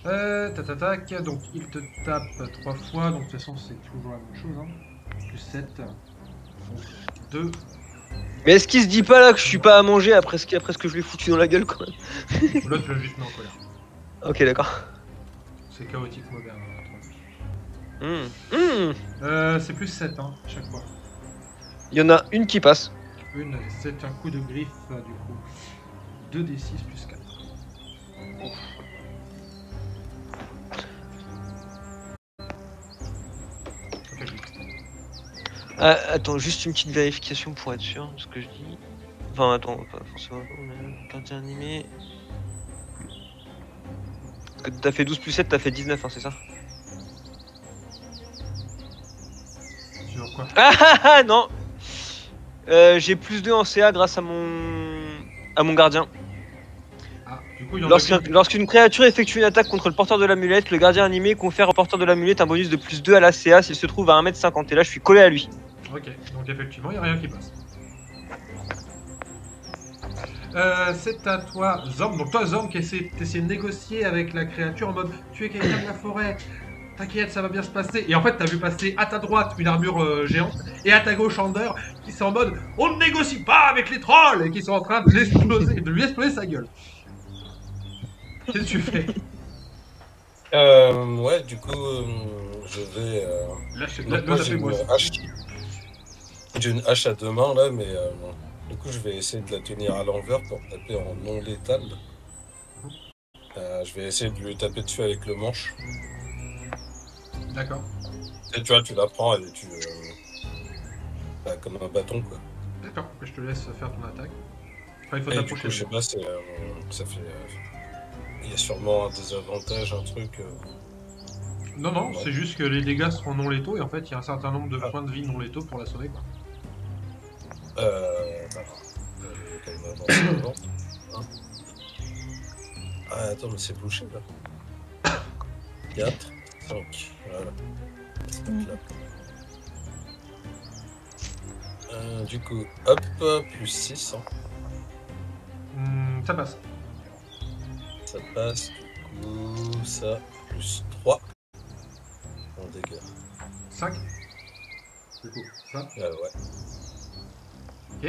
Speaker 1: Tac. Donc il te tape 3 fois. Donc de toute façon, c'est toujours la même chose. Hein. Plus 7. Donc 2.
Speaker 4: Mais est-ce qu'il se dit pas là que je suis pas à manger après ce que je lui ai foutu dans la gueule, quoi?
Speaker 1: Là, tu l'as juste mis en colère.
Speaker 4: Ok, d'accord.
Speaker 1: C'est chaotique moderne. C'est plus 7 hein, à chaque fois.
Speaker 4: Il y en a une qui passe.
Speaker 1: C'est un coup de griffe du coup. 2d6 plus 4. Ouf. Ok, je
Speaker 4: Ah, attends, juste une petite vérification pour être sûr de ce que je dis. Enfin, attends, pas forcément. Gardien animé. Parce que t'as fait 12 plus 7, t'as fait 19, hein, c'est ça?
Speaker 1: Sur quoi?
Speaker 4: Ah non. J'ai plus 2 en CA grâce à mon gardien.
Speaker 1: Ah, du coup, il y en a qu'une.
Speaker 4: Lorsqu'une créature effectue une attaque contre le porteur de l'amulette, le gardien animé confère au porteur de l'amulette un bonus de plus 2 à la CA s'il se trouve à 1m50. Et là, je suis collé à lui.
Speaker 1: Ok, donc effectivement, il n'y a rien qui passe. C'est à toi, Zorm. Donc toi, Zorm, qui essaie de négocier avec la créature en mode « Tu es quelqu'un de la forêt, t'inquiète, ça va bien se passer. » Et en fait, t'as vu passer à ta droite une armure géante et à ta gauche Under qui sont en mode « On ne négocie pas avec les trolls !» et qui sont en train de l'exploser, de lui exploser sa gueule. Qu'est-ce que tu fais?
Speaker 3: Ouais, du coup, je vais... donc moi, j'ai une hache. J'ai une hache à 2 mains, là, mais... du coup, je vais essayer de la tenir à l'envers pour taper en non létal. Je vais essayer de lui taper dessus avec le manche.
Speaker 1: D'accord.
Speaker 3: Et tu vois, tu la prends et tu... bah, comme un bâton, quoi.
Speaker 1: D'accord, je te laisse faire ton attaque. Enfin, il faut
Speaker 3: Et du
Speaker 1: t'approcher.
Speaker 3: coup, je sais pas, c'est... ça fait... il y a sûrement un désavantage, un truc...
Speaker 1: Non,
Speaker 3: Ouais.
Speaker 1: c'est juste que les dégâts seront non létaux et en fait, il y a un certain nombre de points de vie non létaux pour la sauver, quoi.
Speaker 3: Alors, je vais quand même avancer devant. Hein. Ah, attends, mais c'est bouché, là. 4, 5, voilà. Du coup, hop, plus 6, hein.
Speaker 1: Ça passe.
Speaker 3: Ça passe, du coup, ça, plus 3 en dégâts.
Speaker 1: 5. Du coup, ça.
Speaker 3: Ouais.
Speaker 1: Ok.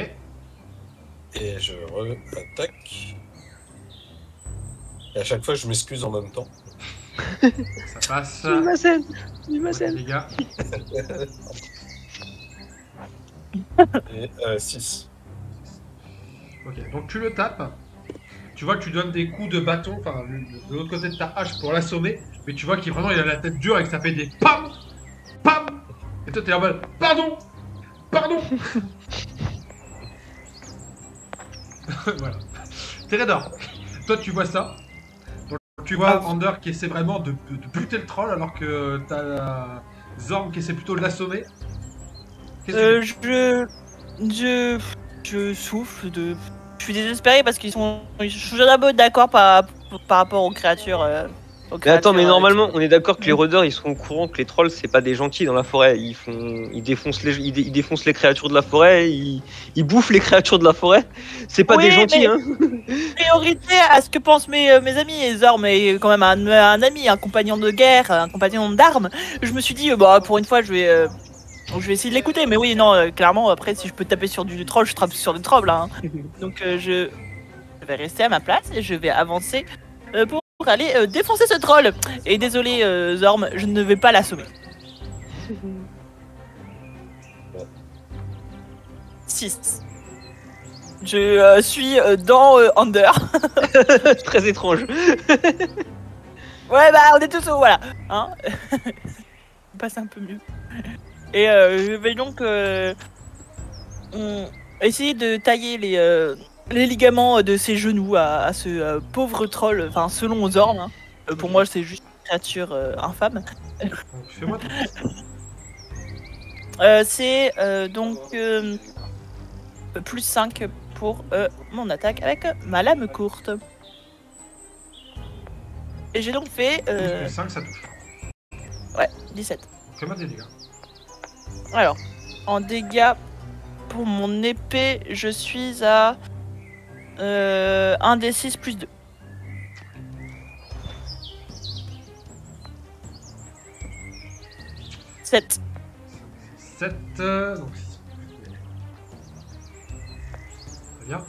Speaker 3: Et je re-attaque. Et à chaque fois, je m'excuse en même temps.
Speaker 1: Ça passe.
Speaker 4: Du
Speaker 1: Ouais, les gars.
Speaker 3: Et 6.
Speaker 1: Ok, donc tu le tapes. Tu vois que tu donnes des coups de bâton, enfin de l'autre côté de ta hache pour l'assommer, mais tu vois qu'il vraiment il a la tête dure et que ça fait des PAM PAM. Et toi t'es en mode pardon pardon. Voilà. Térédor, toi tu vois ça. Donc, tu vois Under qui essaie vraiment de buter le troll alors que t'as Zorm qui essaie plutôt de l'assommer. Qu'est-ce que
Speaker 2: Je souffle de. Je suis désespéré parce qu'ils sont. Je suis un peu d'accord par rapport aux créatures
Speaker 4: Mais attends, mais
Speaker 2: créatures,
Speaker 4: normalement, on est d'accord que les rôdeurs, ils sont au courant que les trolls, c'est pas des gentils dans la forêt. Ils défoncent ils défoncent les créatures de la forêt, ils bouffent les créatures de la forêt. C'est pas
Speaker 2: Oui,
Speaker 4: des gentils,
Speaker 2: mais-
Speaker 4: hein.
Speaker 2: Priorité à ce que pensent mes amis. Et Zorm est quand même un ami, un compagnon de guerre, un compagnon d'armes. Je me suis dit, bah, pour une fois, je vais essayer de l'écouter. Mais oui, non, clairement, après, si je peux taper sur du troll, je tape sur du troll, là. Hein. Donc, je vais rester à ma place et je vais avancer pour aller défoncer ce troll. Et désolé, Zorm, je ne vais pas l'assommer. 6. Je suis dans Under.
Speaker 4: Très étrange.
Speaker 2: Ouais, bah, on est tous au. Voilà. Hein. On passe un peu mieux. Et je vais donc essayer de tailler les ligaments de ses genoux à ce pauvre troll. Enfin, selon Zorn. Hein. Pour moi, c'est juste une créature infâme.
Speaker 1: Donc fais-moi ton test.
Speaker 2: C'est donc plus 5 pour mon attaque avec ma lame courte. Et j'ai donc fait
Speaker 1: 12 plus 5, ça touche.
Speaker 2: ouais, 17.
Speaker 1: Fais-moi des dégâts.
Speaker 2: Alors, en dégâts, pour mon épée, je suis à 1d6 plus 2. « 7.
Speaker 1: 7, donc 6. Très bien.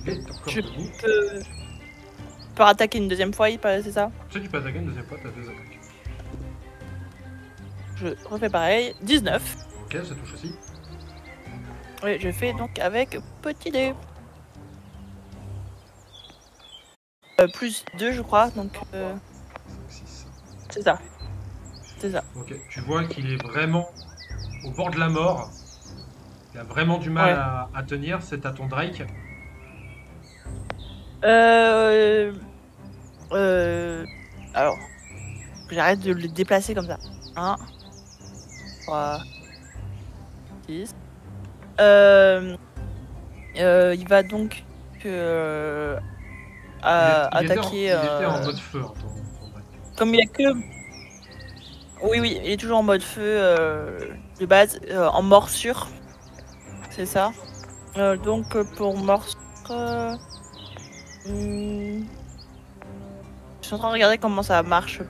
Speaker 1: Il est encore
Speaker 2: Je
Speaker 1: debout.
Speaker 2: peux attaquer une deuxième fois, c'est ça?
Speaker 1: Tu sais, tu peux attaquer une deuxième fois, t'as 2 attaques.
Speaker 2: Je refais pareil. 19.
Speaker 1: Ok, ça touche aussi.
Speaker 2: Oui, je fais donc avec petit dé. Plus 2, je crois, donc
Speaker 1: 6.
Speaker 2: c'est ça. C'est ça.
Speaker 1: Ok, tu vois qu'il est vraiment au bord de la mort. Il a vraiment du mal
Speaker 2: Ouais.
Speaker 1: à tenir. C'est à ton Drake.
Speaker 2: Alors, j'arrête de le déplacer comme ça. 1, 3, 6. Il va donc attaquer.
Speaker 1: Il était en mode feu, hein, ton Drake.
Speaker 2: Comme il a que. Oui, il est toujours en mode feu de base, en morsure. C'est ça. Donc pour morsure. Je suis en train de regarder comment ça marche.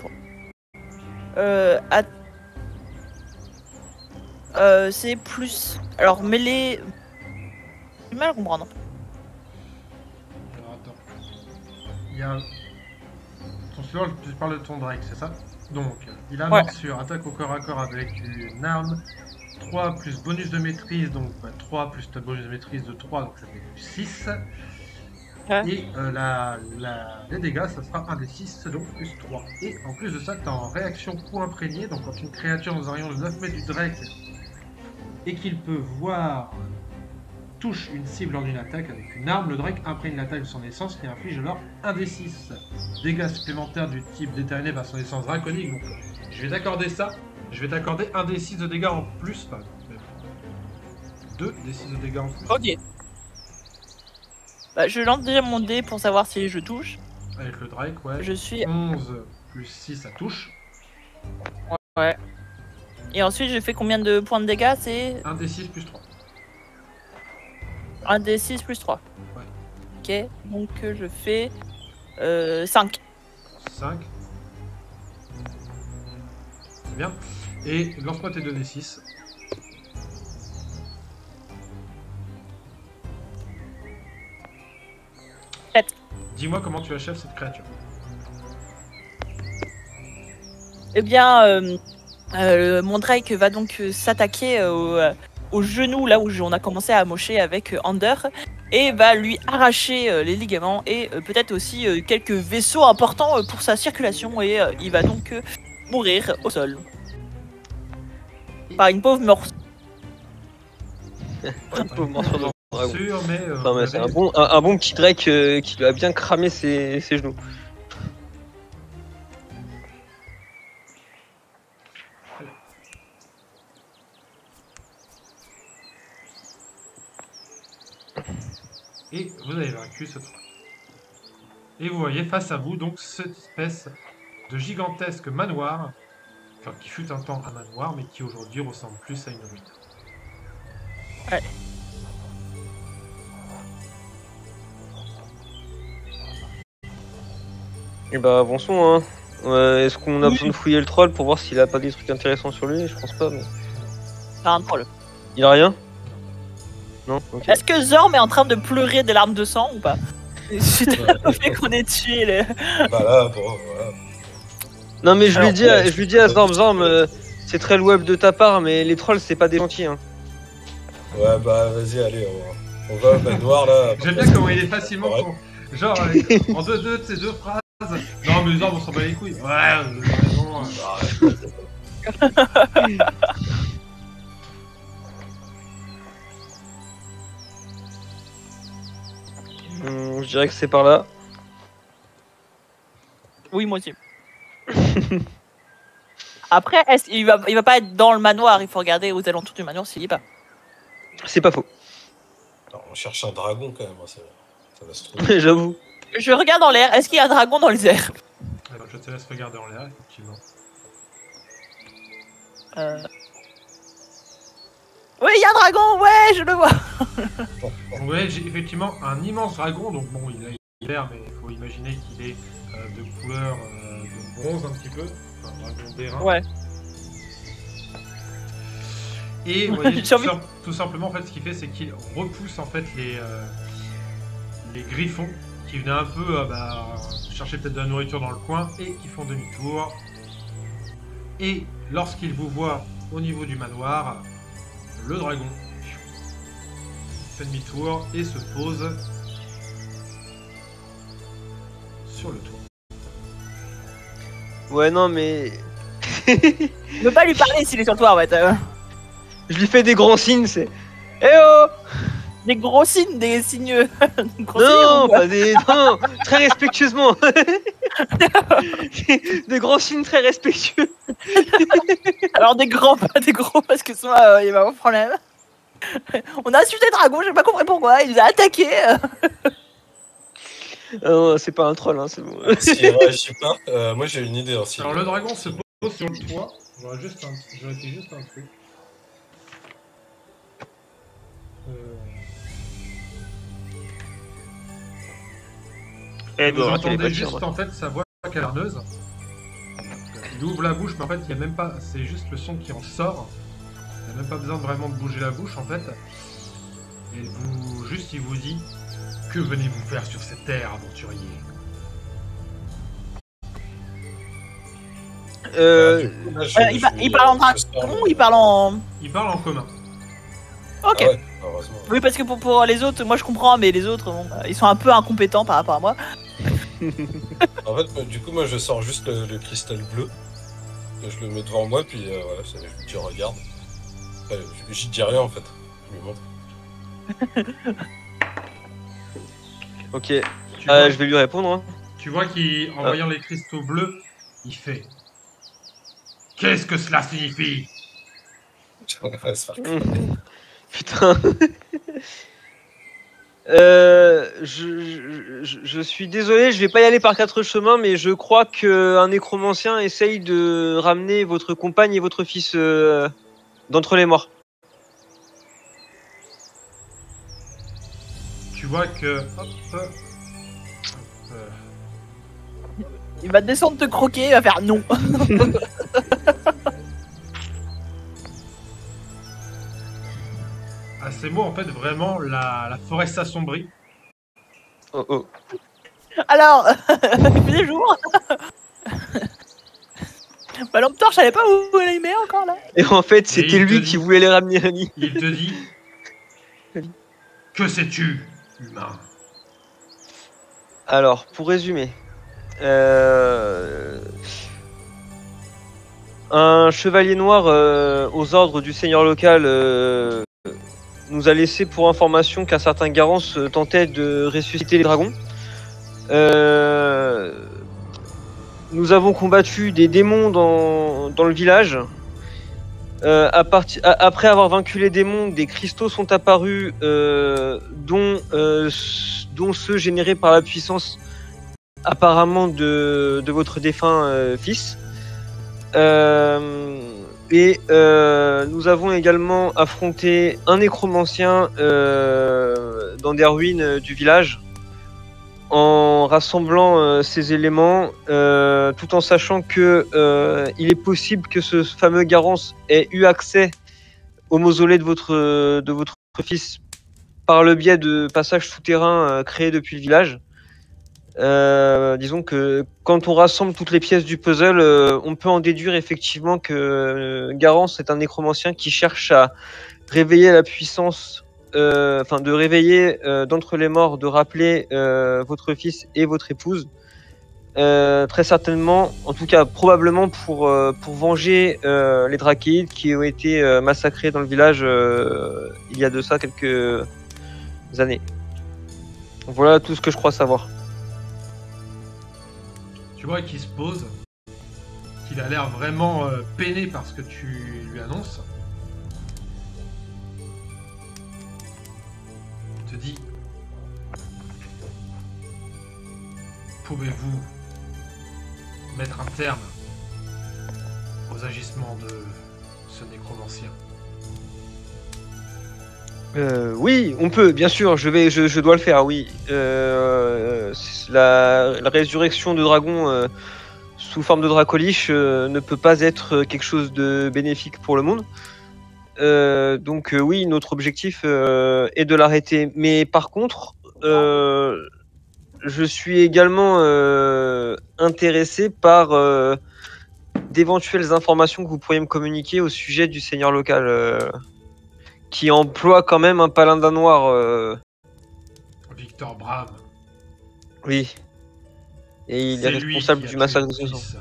Speaker 2: C'est plus. Alors mêlée. J'ai du mal à comprendre.
Speaker 1: Alors attends. Il y a. Tu parles de ton Drake, c'est ça? Donc, il a
Speaker 2: Ouais.
Speaker 1: morsure, attaque au corps à corps avec une arme. 3 plus bonus de maîtrise, donc 3 plus ta bonus de maîtrise de 3, donc ça fait 6.
Speaker 2: Ouais.
Speaker 1: Et les dégâts, ça sera 1 des 6, donc plus 3. Et en plus de ça, tu as en réaction coup imprégné, donc quand une créature dans un rayon de 9 mètres du Drake et qu'il peut voir touche une cible lors d'une attaque avec une arme, le Drake imprègne l'attaque de son essence qui inflige alors 1 des 6 dégâts supplémentaires du type déterminé par son essence draconique. Donc je vais t'accorder ça, je vais t'accorder 1 des 6 de dégâts en plus, enfin 2 des 6 de dégâts en plus.
Speaker 2: Ok. Bah, je lance déjà mon dé pour savoir si je touche.
Speaker 1: Avec le Drake, ouais.
Speaker 2: Je suis.
Speaker 1: 11 plus 6, ça touche.
Speaker 2: Ouais. Et ensuite, je fais combien de points de dégâts? C'est
Speaker 1: 1 des 6 plus 3.
Speaker 2: 1 des 6 plus 3.
Speaker 1: Ouais.
Speaker 2: Ok, donc je fais 5.
Speaker 1: 5. C'est bien. Et lance-moi tes 2 des 6. Dis-moi comment tu achèves cette créature.
Speaker 2: Eh bien, mon Drake va donc s'attaquer au genou, là où on a commencé à amocher avec Under, et va lui arracher les ligaments et peut-être aussi quelques vaisseaux importants pour sa circulation, et il va donc mourir au sol. Par une pauvre morceau.
Speaker 4: Pauvre morsure de dragon.
Speaker 1: Sûr, mais.
Speaker 4: Non, mais c'est un bon petit Drake qui lui a bien cramé ses genoux.
Speaker 1: Et vous avez vaincu ce truc. Et vous voyez face à vous donc cette espèce de gigantesque manoir, enfin qui fut un temps un manoir, mais qui aujourd'hui ressemble plus à une ruine.
Speaker 2: Ouais.
Speaker 4: Et bah avançons hein. Est-ce qu'on a besoin de fouiller le troll pour voir s'il a pas des trucs intéressants sur lui? Je pense pas mais...
Speaker 2: C'est un troll.
Speaker 4: Il a rien? Non? Ok.
Speaker 2: Est-ce que Zorm est en train de pleurer des larmes de sang ou pas? Suite au fait qu'on ait tué le...
Speaker 3: Bah là, bon, voilà.
Speaker 4: Non mais je
Speaker 3: Alors,
Speaker 4: lui dis à Zorm, c'est très louable de ta part mais les trolls c'est pas des gentils hein.
Speaker 3: Ouais, bah vas-y, allez, on va au manoir là.
Speaker 1: J'aime bien comment il est facilement
Speaker 3: Ouais.
Speaker 1: genre en deux de ces deux phrases. Non mais les arbres on s'en bat les couilles. Ouais, vous avez raison.
Speaker 4: Je dirais que c'est par là.
Speaker 2: Oui, moi aussi. Après, il va pas être dans le manoir, il faut regarder aux alentours du manoir s'il y est pas.
Speaker 4: C'est pas faux.
Speaker 3: Alors, on cherche un dragon quand même, hein, ça va se trouver.
Speaker 4: J'avoue.
Speaker 2: Je regarde dans l'air, est-ce qu'il y a un dragon dans les airs?
Speaker 1: Alors, je te laisse regarder en l'air, effectivement.
Speaker 2: Oui, il y a un dragon, ouais, je le vois.
Speaker 1: Ouais, j'ai effectivement un immense dragon, donc bon, il a l'air, mais il faut imaginer qu'il est de couleur de bronze un petit peu, un dragon d'airain.
Speaker 2: Ouais.
Speaker 1: Et vous voyez,
Speaker 2: J'ai envie-
Speaker 1: tout simplement, en fait, ce qu'il fait, c'est qu'il repousse en fait les griffons qui venaient un peu chercher peut-être de la nourriture dans le coin et qui font demi-tour. Et lorsqu'il vous voit au niveau du manoir, le dragon fait demi-tour et se pose sur le toit.
Speaker 4: Ouais non mais...
Speaker 2: Ne peux pas lui parler s'il est sur toi, ouais.
Speaker 4: Je lui fais des grands signes, c'est... Eh oh!
Speaker 2: Des gros signes, des signes. Gros
Speaker 4: Non,
Speaker 2: signes,
Speaker 4: pas des... Non, très respectueusement. Des grands signes très respectueux.
Speaker 2: Alors des grands, pas des gros, parce que sinon il va y avoir un problème. On a insulté le dragon, j'ai pas compris pourquoi, il nous a attaqué.
Speaker 4: Ah non, c'est pas un troll, hein, c'est bon.
Speaker 3: S'il réagit pas, moi j'ai une idée aussi.
Speaker 1: Alors le dragon se pose sur le toit. J'aurais dit juste un truc.
Speaker 4: Eh,
Speaker 1: Vous
Speaker 4: bah, qu'elle est
Speaker 1: entendez
Speaker 4: pas
Speaker 1: juste
Speaker 4: sûre,
Speaker 1: en fait sa voix caverneuse. Il ouvre la bouche, mais en fait il n'y a même pas. C'est juste le son qui en sort. Il n'y a même pas besoin vraiment de bouger la bouche en fait. Et il vous dit: que venez-vous faire sur cette terre, aventurier?
Speaker 3: Du coup, là,
Speaker 2: Il parle en dragon ou il parle en.
Speaker 1: Il parle en commun.
Speaker 2: Ok.
Speaker 3: Ah ouais, heureusement.
Speaker 2: Oui, parce que pour les autres, moi je comprends, mais les autres, bon, ils sont un peu incompétents par rapport à moi.
Speaker 3: En fait, du coup, moi je sors juste le cristal bleu. Et je le mets devant moi, puis voilà, je lui dis regarde. J'y dis rien en fait. Je lui montre.
Speaker 4: Ok,
Speaker 1: Tu vois,
Speaker 4: je vais lui répondre. Hein.
Speaker 1: tu vois qu'en voyant les cristaux bleus, il fait: qu'est-ce que cela signifie?
Speaker 3: Ouais, c'est pas-
Speaker 4: Putain. Je suis désolé, je vais pas y aller par quatre chemins, mais je crois qu'un nécromancien essaye de ramener votre compagne et votre fils d'entre les morts.
Speaker 1: Tu vois que.
Speaker 2: Il va descendre te croquer, il va faire non.
Speaker 1: À ces mots, en fait, vraiment, la forêt s'assombrit.
Speaker 4: Oh oh.
Speaker 2: Alors, il fait des jours. Ma lampe torche, elle est pas où elle est encore là.
Speaker 4: Et en fait, c'était
Speaker 1: il te
Speaker 4: lui
Speaker 1: dit-
Speaker 4: qui voulait les ramener à lui.
Speaker 1: Il te dit: que sais-tu, humain?
Speaker 4: Alors, pour résumer, un chevalier noir aux ordres du seigneur local nous a laissé pour information qu'un certain Garance tentait de ressusciter les dragons. Nous avons combattu des démons dans le village. Après avoir vaincu les démons, des cristaux sont apparus, dont ceux générés par la puissance apparemment de votre défunt fils. Nous avons également affronté un nécromancien dans des ruines du village en rassemblant ces éléments, tout en sachant que il est possible que ce fameux Garance ait eu accès au mausolée de votre fils par le biais de passages souterrains créés depuis le village. Disons que quand on rassemble toutes les pièces du puzzle, on peut en déduire effectivement que Garance est un nécromancien qui cherche à réveiller la puissance, de réveiller d'entre les morts, de rappeler votre fils et votre épouse. Très certainement, en tout cas probablement pour venger les Drakéides qui ont été massacrés dans le village il y a de ça quelques années. Voilà tout ce que je crois savoir.
Speaker 1: Tu vois qu'il se pose, qu'il a l'air vraiment peiné par ce que tu lui annonces. Il te dit: pouvez-vous mettre un terme aux agissements de ce nécromancien?
Speaker 4: Oui, on peut, bien sûr, je dois le faire, oui. La résurrection de dragon sous forme de dracoliche ne peut pas être quelque chose de bénéfique pour le monde. Donc oui, notre objectif est de l'arrêter. Mais par contre, je suis également intéressé par d'éventuelles informations que vous pourriez me communiquer au sujet du seigneur local. Qui emploie quand même un paladin noir.
Speaker 1: Victor Bram.
Speaker 4: Oui. Et il est responsable du massacre de ce sang.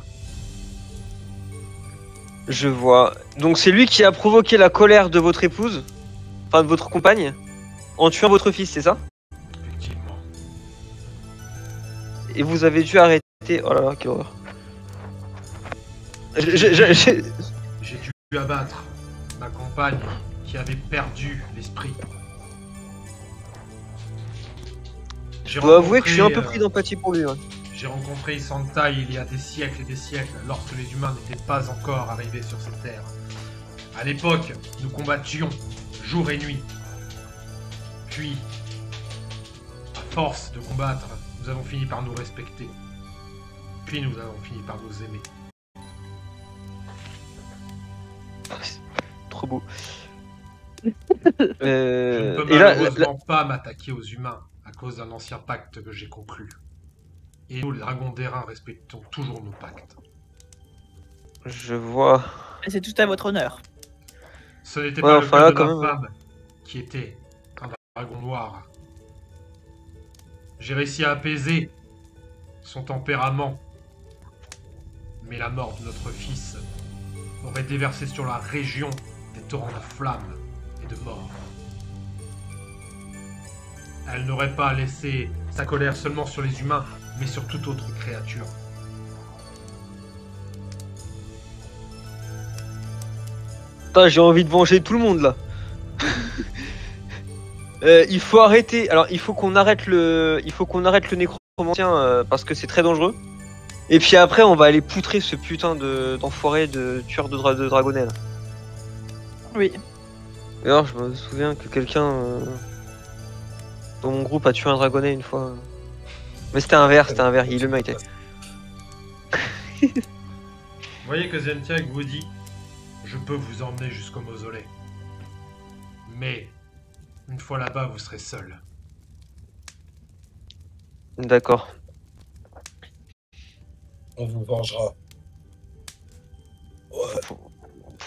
Speaker 4: Je vois. Donc c'est lui qui a provoqué la colère de votre épouse, enfin de votre compagne, en tuant votre fils, c'est ça?
Speaker 1: Effectivement.
Speaker 4: Et vous avez dû arrêter... Oh là là, quelle horreur.
Speaker 1: J'ai dû abattre ma compagne qui avait perdu l'esprit.
Speaker 4: Je dois avouer que je suis un peu pris d'empathie pour lui. Ouais.
Speaker 1: J'ai rencontré Isantai il y a des siècles et des siècles, lorsque les humains n'étaient pas encore arrivés sur cette terre. À l'époque, nous combattions jour et nuit. Puis, à force de combattre, nous avons fini par nous respecter. Puis nous avons fini par nous aimer.
Speaker 4: Trop beau.
Speaker 1: Je ne peux malheureusement pas m'attaquer aux humains à cause d'un ancien pacte que j'ai conclu. Et nous, les dragons d'airain, respectons toujours nos pactes.
Speaker 4: Je vois.
Speaker 2: C'est tout à votre honneur.
Speaker 1: Ce n'était pas le cas de ma femme, qui était un dragon noir. J'ai réussi à apaiser son tempérament. Mais la mort de notre fils aurait déversé sur la région des torrents de flammes et de mort. Elle n'aurait pas laissé sa colère seulement sur les humains, mais sur toute autre créature.
Speaker 4: Putain, j'ai envie de venger tout le monde là. Il faut arrêter. Alors, il faut qu'on arrête le nécromancien parce que c'est très dangereux. Et puis après, on va aller poutrer ce putain d'enfoiré de tueur de dragonnet là.
Speaker 2: Oui.
Speaker 4: D'ailleurs, je me souviens que quelqu'un dans mon groupe a tué un dragonnet une fois. Mais c'était un verre, il le méritait.
Speaker 1: Vous voyez que Zentiak vous dit: je peux vous emmener jusqu'au mausolée. Mais, une fois là-bas, vous serez seul.
Speaker 4: D'accord.
Speaker 3: On vous vengera. Ouais.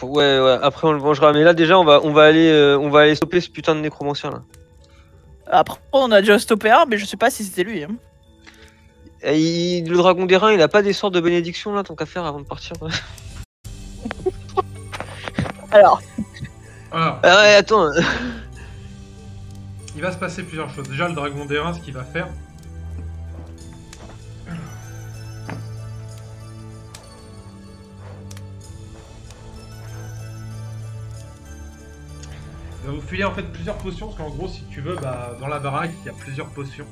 Speaker 4: Ouais, après on le vengera. Mais là déjà, on va aller stopper ce putain de nécromancien là.
Speaker 2: Après, on a déjà stoppé un, mais je sais pas si c'était lui. Hein.
Speaker 4: Et le dragon d'airain, il a pas des sorts de bénédiction là, tant qu'à faire avant de partir.
Speaker 2: Alors.
Speaker 1: Alors,
Speaker 4: ouais, attends.
Speaker 1: il va se passer plusieurs choses. Déjà, le dragon d'airain, ce qu'il va faire... Il va vous filer en fait plusieurs potions, parce qu'en gros, si tu veux, dans la baraque, il y a plusieurs potions.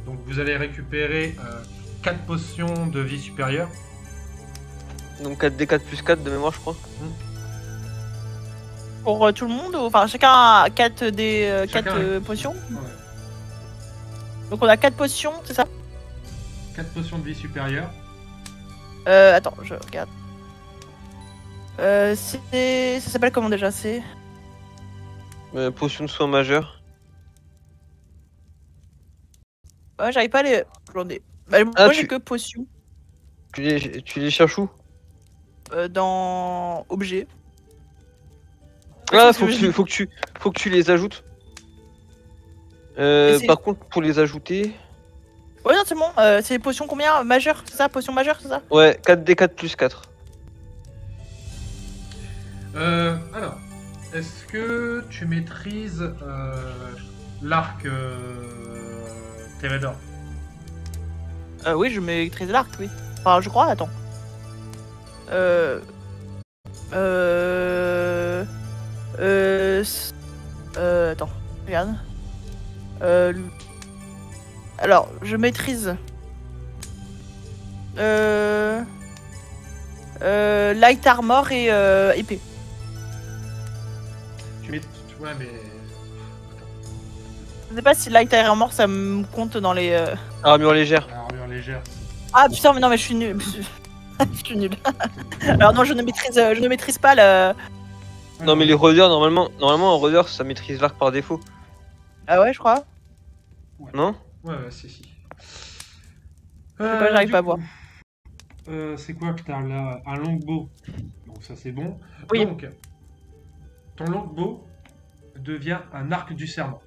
Speaker 1: Donc vous allez récupérer 4 potions de vie supérieure.
Speaker 4: Donc 4d4 plus 4 de mémoire, je crois.
Speaker 2: Pour tout le monde enfin, chacun a 4
Speaker 1: Chacun,
Speaker 2: potions.
Speaker 1: Ouais.
Speaker 2: Donc on a 4 potions, c'est ça
Speaker 1: 4 potions de vie supérieure.
Speaker 2: Attends, je regarde. Ça s'appelle comment déjà c'est
Speaker 4: Potion de soin majeur.
Speaker 2: Ouais, j'arrive pas à les. J'en ai. Bah,
Speaker 4: Ah,
Speaker 2: moi j'ai
Speaker 4: tu-
Speaker 2: que potions
Speaker 4: Tu les cherches où?
Speaker 2: dans objet.
Speaker 4: Ah,
Speaker 2: C'est ce que
Speaker 4: faut que tu les ajoutes.
Speaker 2: Mais c'est-
Speaker 4: Par contre, pour les ajouter...
Speaker 2: Ouais, non, c'est bon. C'est potion combien majeure, c'est ça potion majeure, c'est ça
Speaker 4: Ouais, 4d4 plus 4.
Speaker 1: Alors, est-ce que tu maîtrises l'arc Térédor?
Speaker 2: Oui, je maîtrise l'arc, oui. Enfin, je crois, attends. Attends, regarde. Alors, je maîtrise. Light armor et épée.
Speaker 1: Ouais, mais.
Speaker 2: Je sais pas si light armor ça me compte dans les.
Speaker 4: Armure légère.
Speaker 1: La armure légère.
Speaker 2: Ah putain, mais non, mais je suis nul. Je suis nul. Alors non, je ne maîtrise pas le.
Speaker 4: Non, mais les rodeurs, normalement un rodeur, ça maîtrise l'arc par défaut.
Speaker 2: Ah ouais, je crois.
Speaker 4: Non?
Speaker 1: Ouais, si.
Speaker 2: pas, j'arrive
Speaker 1: Du
Speaker 2: pas à
Speaker 1: coup,
Speaker 2: voir.
Speaker 1: C'est quoi que t'as là? Un longbow. Donc ça c'est bon.
Speaker 2: Oui.
Speaker 1: Donc, ton longbow devient un arc du serment.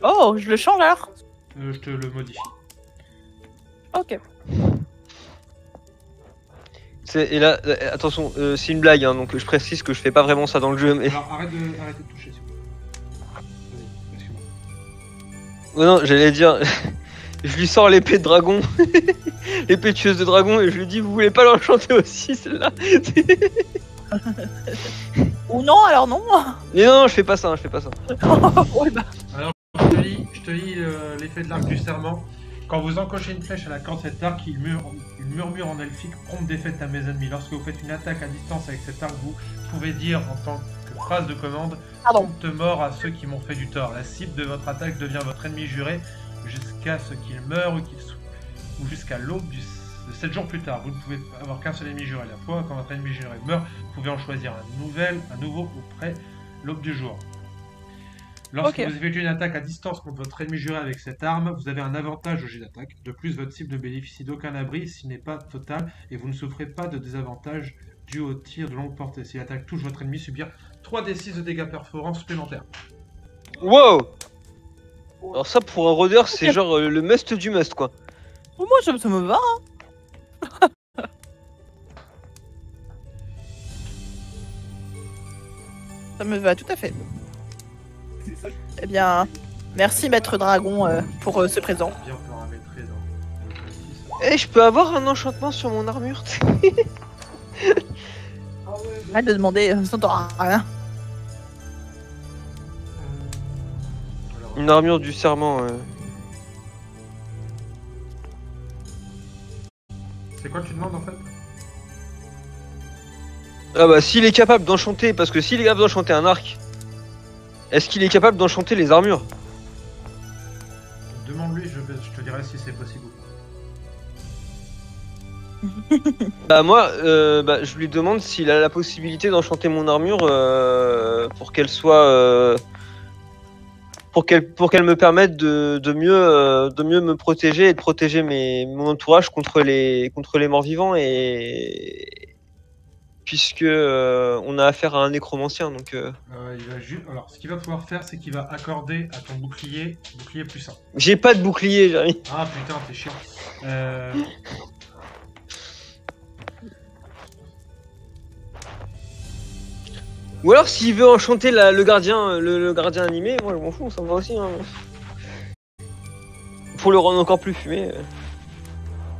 Speaker 2: Oh, je le change alors.
Speaker 1: Je te le modifie.
Speaker 2: Ok.
Speaker 4: Et là, attention, c'est une blague, hein, donc je précise que je fais pas vraiment ça dans le jeu, mais...
Speaker 1: Alors arrête de toucher s'il vous plaît. Vas-y, excuse-moi.
Speaker 4: Oh non, j'allais dire... je lui sors l'épée de dragon, l'épée tueuse de dragon, et je lui dis, vous voulez pas l'enchanter aussi, celle-là?
Speaker 2: Ou non, alors non.
Speaker 4: Mais non, je fais pas ça.
Speaker 2: Ouais, bah.
Speaker 1: Alors je te lis l'effet de l'arc du serment. Quand vous encochez une flèche à la corde de cet arc, il murmure en elfique prompte défaite à mes ennemis. Lorsque vous faites une attaque à distance avec cet arc, vous pouvez dire en tant que phrase de commande
Speaker 2: Pardon.
Speaker 1: prompte mort à ceux qui m'ont fait du tort. La cible de votre attaque devient votre ennemi juré jusqu'à ce qu'il meure ou jusqu'à l'aube de 7 jours plus tard. Vous ne pouvez avoir qu'un seul ennemi juré à la fois. Quand votre ennemi juré meurt, vous pouvez en choisir un nouveau auprès l'aube du jour. Lorsque
Speaker 2: Ok.
Speaker 1: vous effectuez une attaque à distance contre votre ennemi juré avec cette arme, vous avez un avantage au jet d'attaque. De plus, votre cible ne bénéficie d'aucun abri s'il n'est pas total et vous ne souffrez pas de désavantage dû au tir de longue portée. Si l'attaque touche votre ennemi, subir 3d6 de dégâts perforants supplémentaires.
Speaker 4: Wow! Alors ça, pour un rôdeur, c'est genre le must du must, quoi.
Speaker 2: Moi, ça me va. Hein. Ça me va tout à fait. Eh bien, merci Maître Dragon pour ce présent.
Speaker 1: Bien, on peut en mettre dans le précis.
Speaker 4: Eh, je peux avoir un enchantement sur mon armure?
Speaker 2: Arrête de demander, ça t'en rien.
Speaker 1: Alors,
Speaker 4: Une armure du serment.
Speaker 1: c'est quoi que tu demandes en fait?
Speaker 4: Ah bah, s'il est capable d'enchanter, parce que s'il est capable d'enchanter un arc, est-ce qu'il est capable d'enchanter les armures?
Speaker 1: Demande-lui, je te dirai si c'est possible ou pas.
Speaker 4: Bah moi, je lui demande s'il a la possibilité d'enchanter mon armure pour qu'elle soit... pour qu'elle me permette de mieux me protéger et de protéger mon entourage contre les morts-vivants, et puisque on a affaire à un nécromancien, donc...
Speaker 1: Il va alors, ce qu'il va pouvoir faire, c'est qu'il va accorder à ton bouclier plus 1.
Speaker 4: J'ai pas de bouclier, Jérémy.
Speaker 1: Ah putain, t'es chiant.
Speaker 4: Ou alors s'il veut enchanter le gardien animé, moi je m'en fous, ça me va aussi. Hein. Pour le rendre encore plus fumé.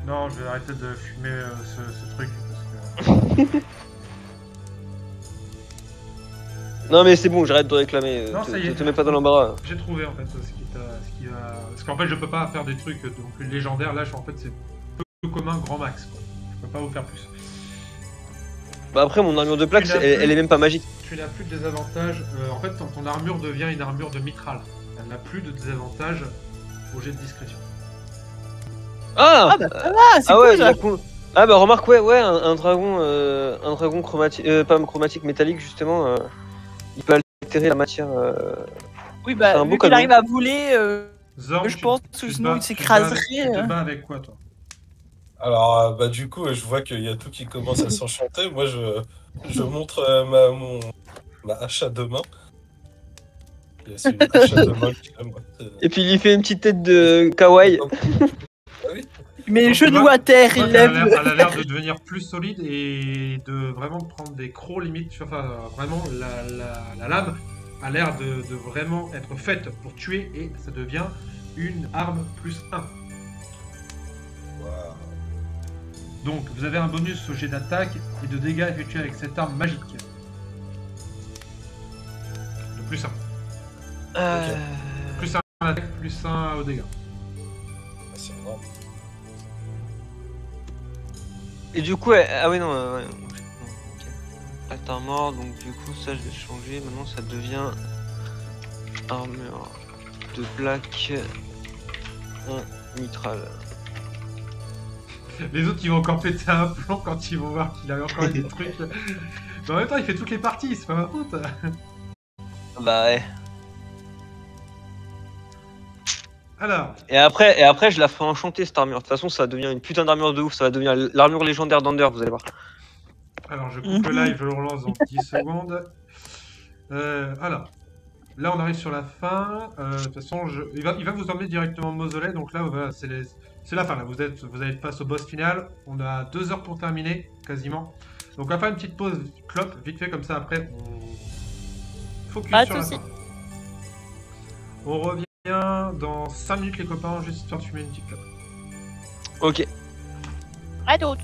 Speaker 1: Non, je vais arrêter de fumer ce truc parce que
Speaker 4: Non mais c'est bon, j'arrête de réclamer.
Speaker 1: Non, ça y est.
Speaker 4: Te mets pas dans l'embarras.
Speaker 1: J'ai trouvé en fait ce qui va. Parce qu'en fait, je peux pas faire des trucs donc légendaires. Là, en fait, c'est peu commun, grand max. Quoi. Je peux pas vous faire plus.
Speaker 4: Bah après, mon armure de plaque,
Speaker 1: Tu l'as
Speaker 4: elle
Speaker 1: plus.
Speaker 4: est même pas magique.
Speaker 1: Tu n'as plus de désavantages. En fait, ton armure devient une armure de mitral. Elle n'a plus de désavantages au jet de discrétion.
Speaker 4: Ah,
Speaker 2: Ah bah ça va, c'est
Speaker 4: ah ouais,
Speaker 2: cool ça.
Speaker 4: Ah bah remarque, ouais, un dragon chromatique, pas chromatique, métallique justement, il peut altérer la matière.
Speaker 2: Oui,
Speaker 4: c'est
Speaker 2: bah
Speaker 4: un beau
Speaker 2: vu qu'il
Speaker 4: cadeau.
Speaker 2: arrive à voler,
Speaker 1: Zorn,
Speaker 2: je pense que sinon il s'écraserait.
Speaker 1: Tu te bats avec quoi, toi?
Speaker 3: Alors, bah, du coup, je vois qu'il y a tout qui commence à s'enchanter. Moi, je montre ma hache à deux mains. C'est une hache à deux mains que j'aime, moi.
Speaker 4: Et puis il lui fait une petite tête de kawaii.
Speaker 3: Ah oui.
Speaker 2: Il met les
Speaker 1: Donc,
Speaker 2: genoux
Speaker 1: tu
Speaker 2: à terre,
Speaker 1: vois
Speaker 2: il
Speaker 1: qu'elle
Speaker 2: lève.
Speaker 1: elle a l'air de devenir plus solide et de vraiment prendre des crocs limite. Enfin, vraiment, la lame a l'air de vraiment être faite pour tuer et ça devient une arme plus 1.
Speaker 3: Waouh.
Speaker 1: Donc, vous avez un bonus au jet d'attaque et de dégâts effectués avec cette arme magique. De plus 1. Plus 1 à l'attaque, plus 1 au dégâts.
Speaker 3: C'est énorme.
Speaker 4: Et du coup, ah ouais, non, ouais. Ok. Act armor, donc du coup, ça je vais changer. Maintenant, ça devient armure de plaque en mitral.
Speaker 1: Les autres, ils vont encore péter un plomb quand ils vont voir qu'il a encore des trucs. Mais en même temps, il fait toutes les parties, c'est pas ma faute.
Speaker 4: Bah ouais.
Speaker 1: Alors,
Speaker 4: Et après, je la ferai enchanter cette armure. De toute façon, ça va devenir une putain d'armure de ouf. Ça va devenir l'armure légendaire d'Under, vous allez voir.
Speaker 1: je coupe le live, je le relance dans 10 secondes. Alors, là on arrive sur la fin. De toute façon, il va vous emmener directement au mausolée. Donc là, voilà, c'est la fin. Là. Vous êtes face au boss final. On a 2 heures pour terminer, quasiment. Donc on va faire une petite pause clope, vite fait comme ça. Après, on focus
Speaker 2: Pas de
Speaker 1: sur la
Speaker 2: soucis.
Speaker 1: fin. On revient dans 5 minutes, les copains, juste histoire de fumer une petite clope.
Speaker 4: Ok.
Speaker 2: À d'autres.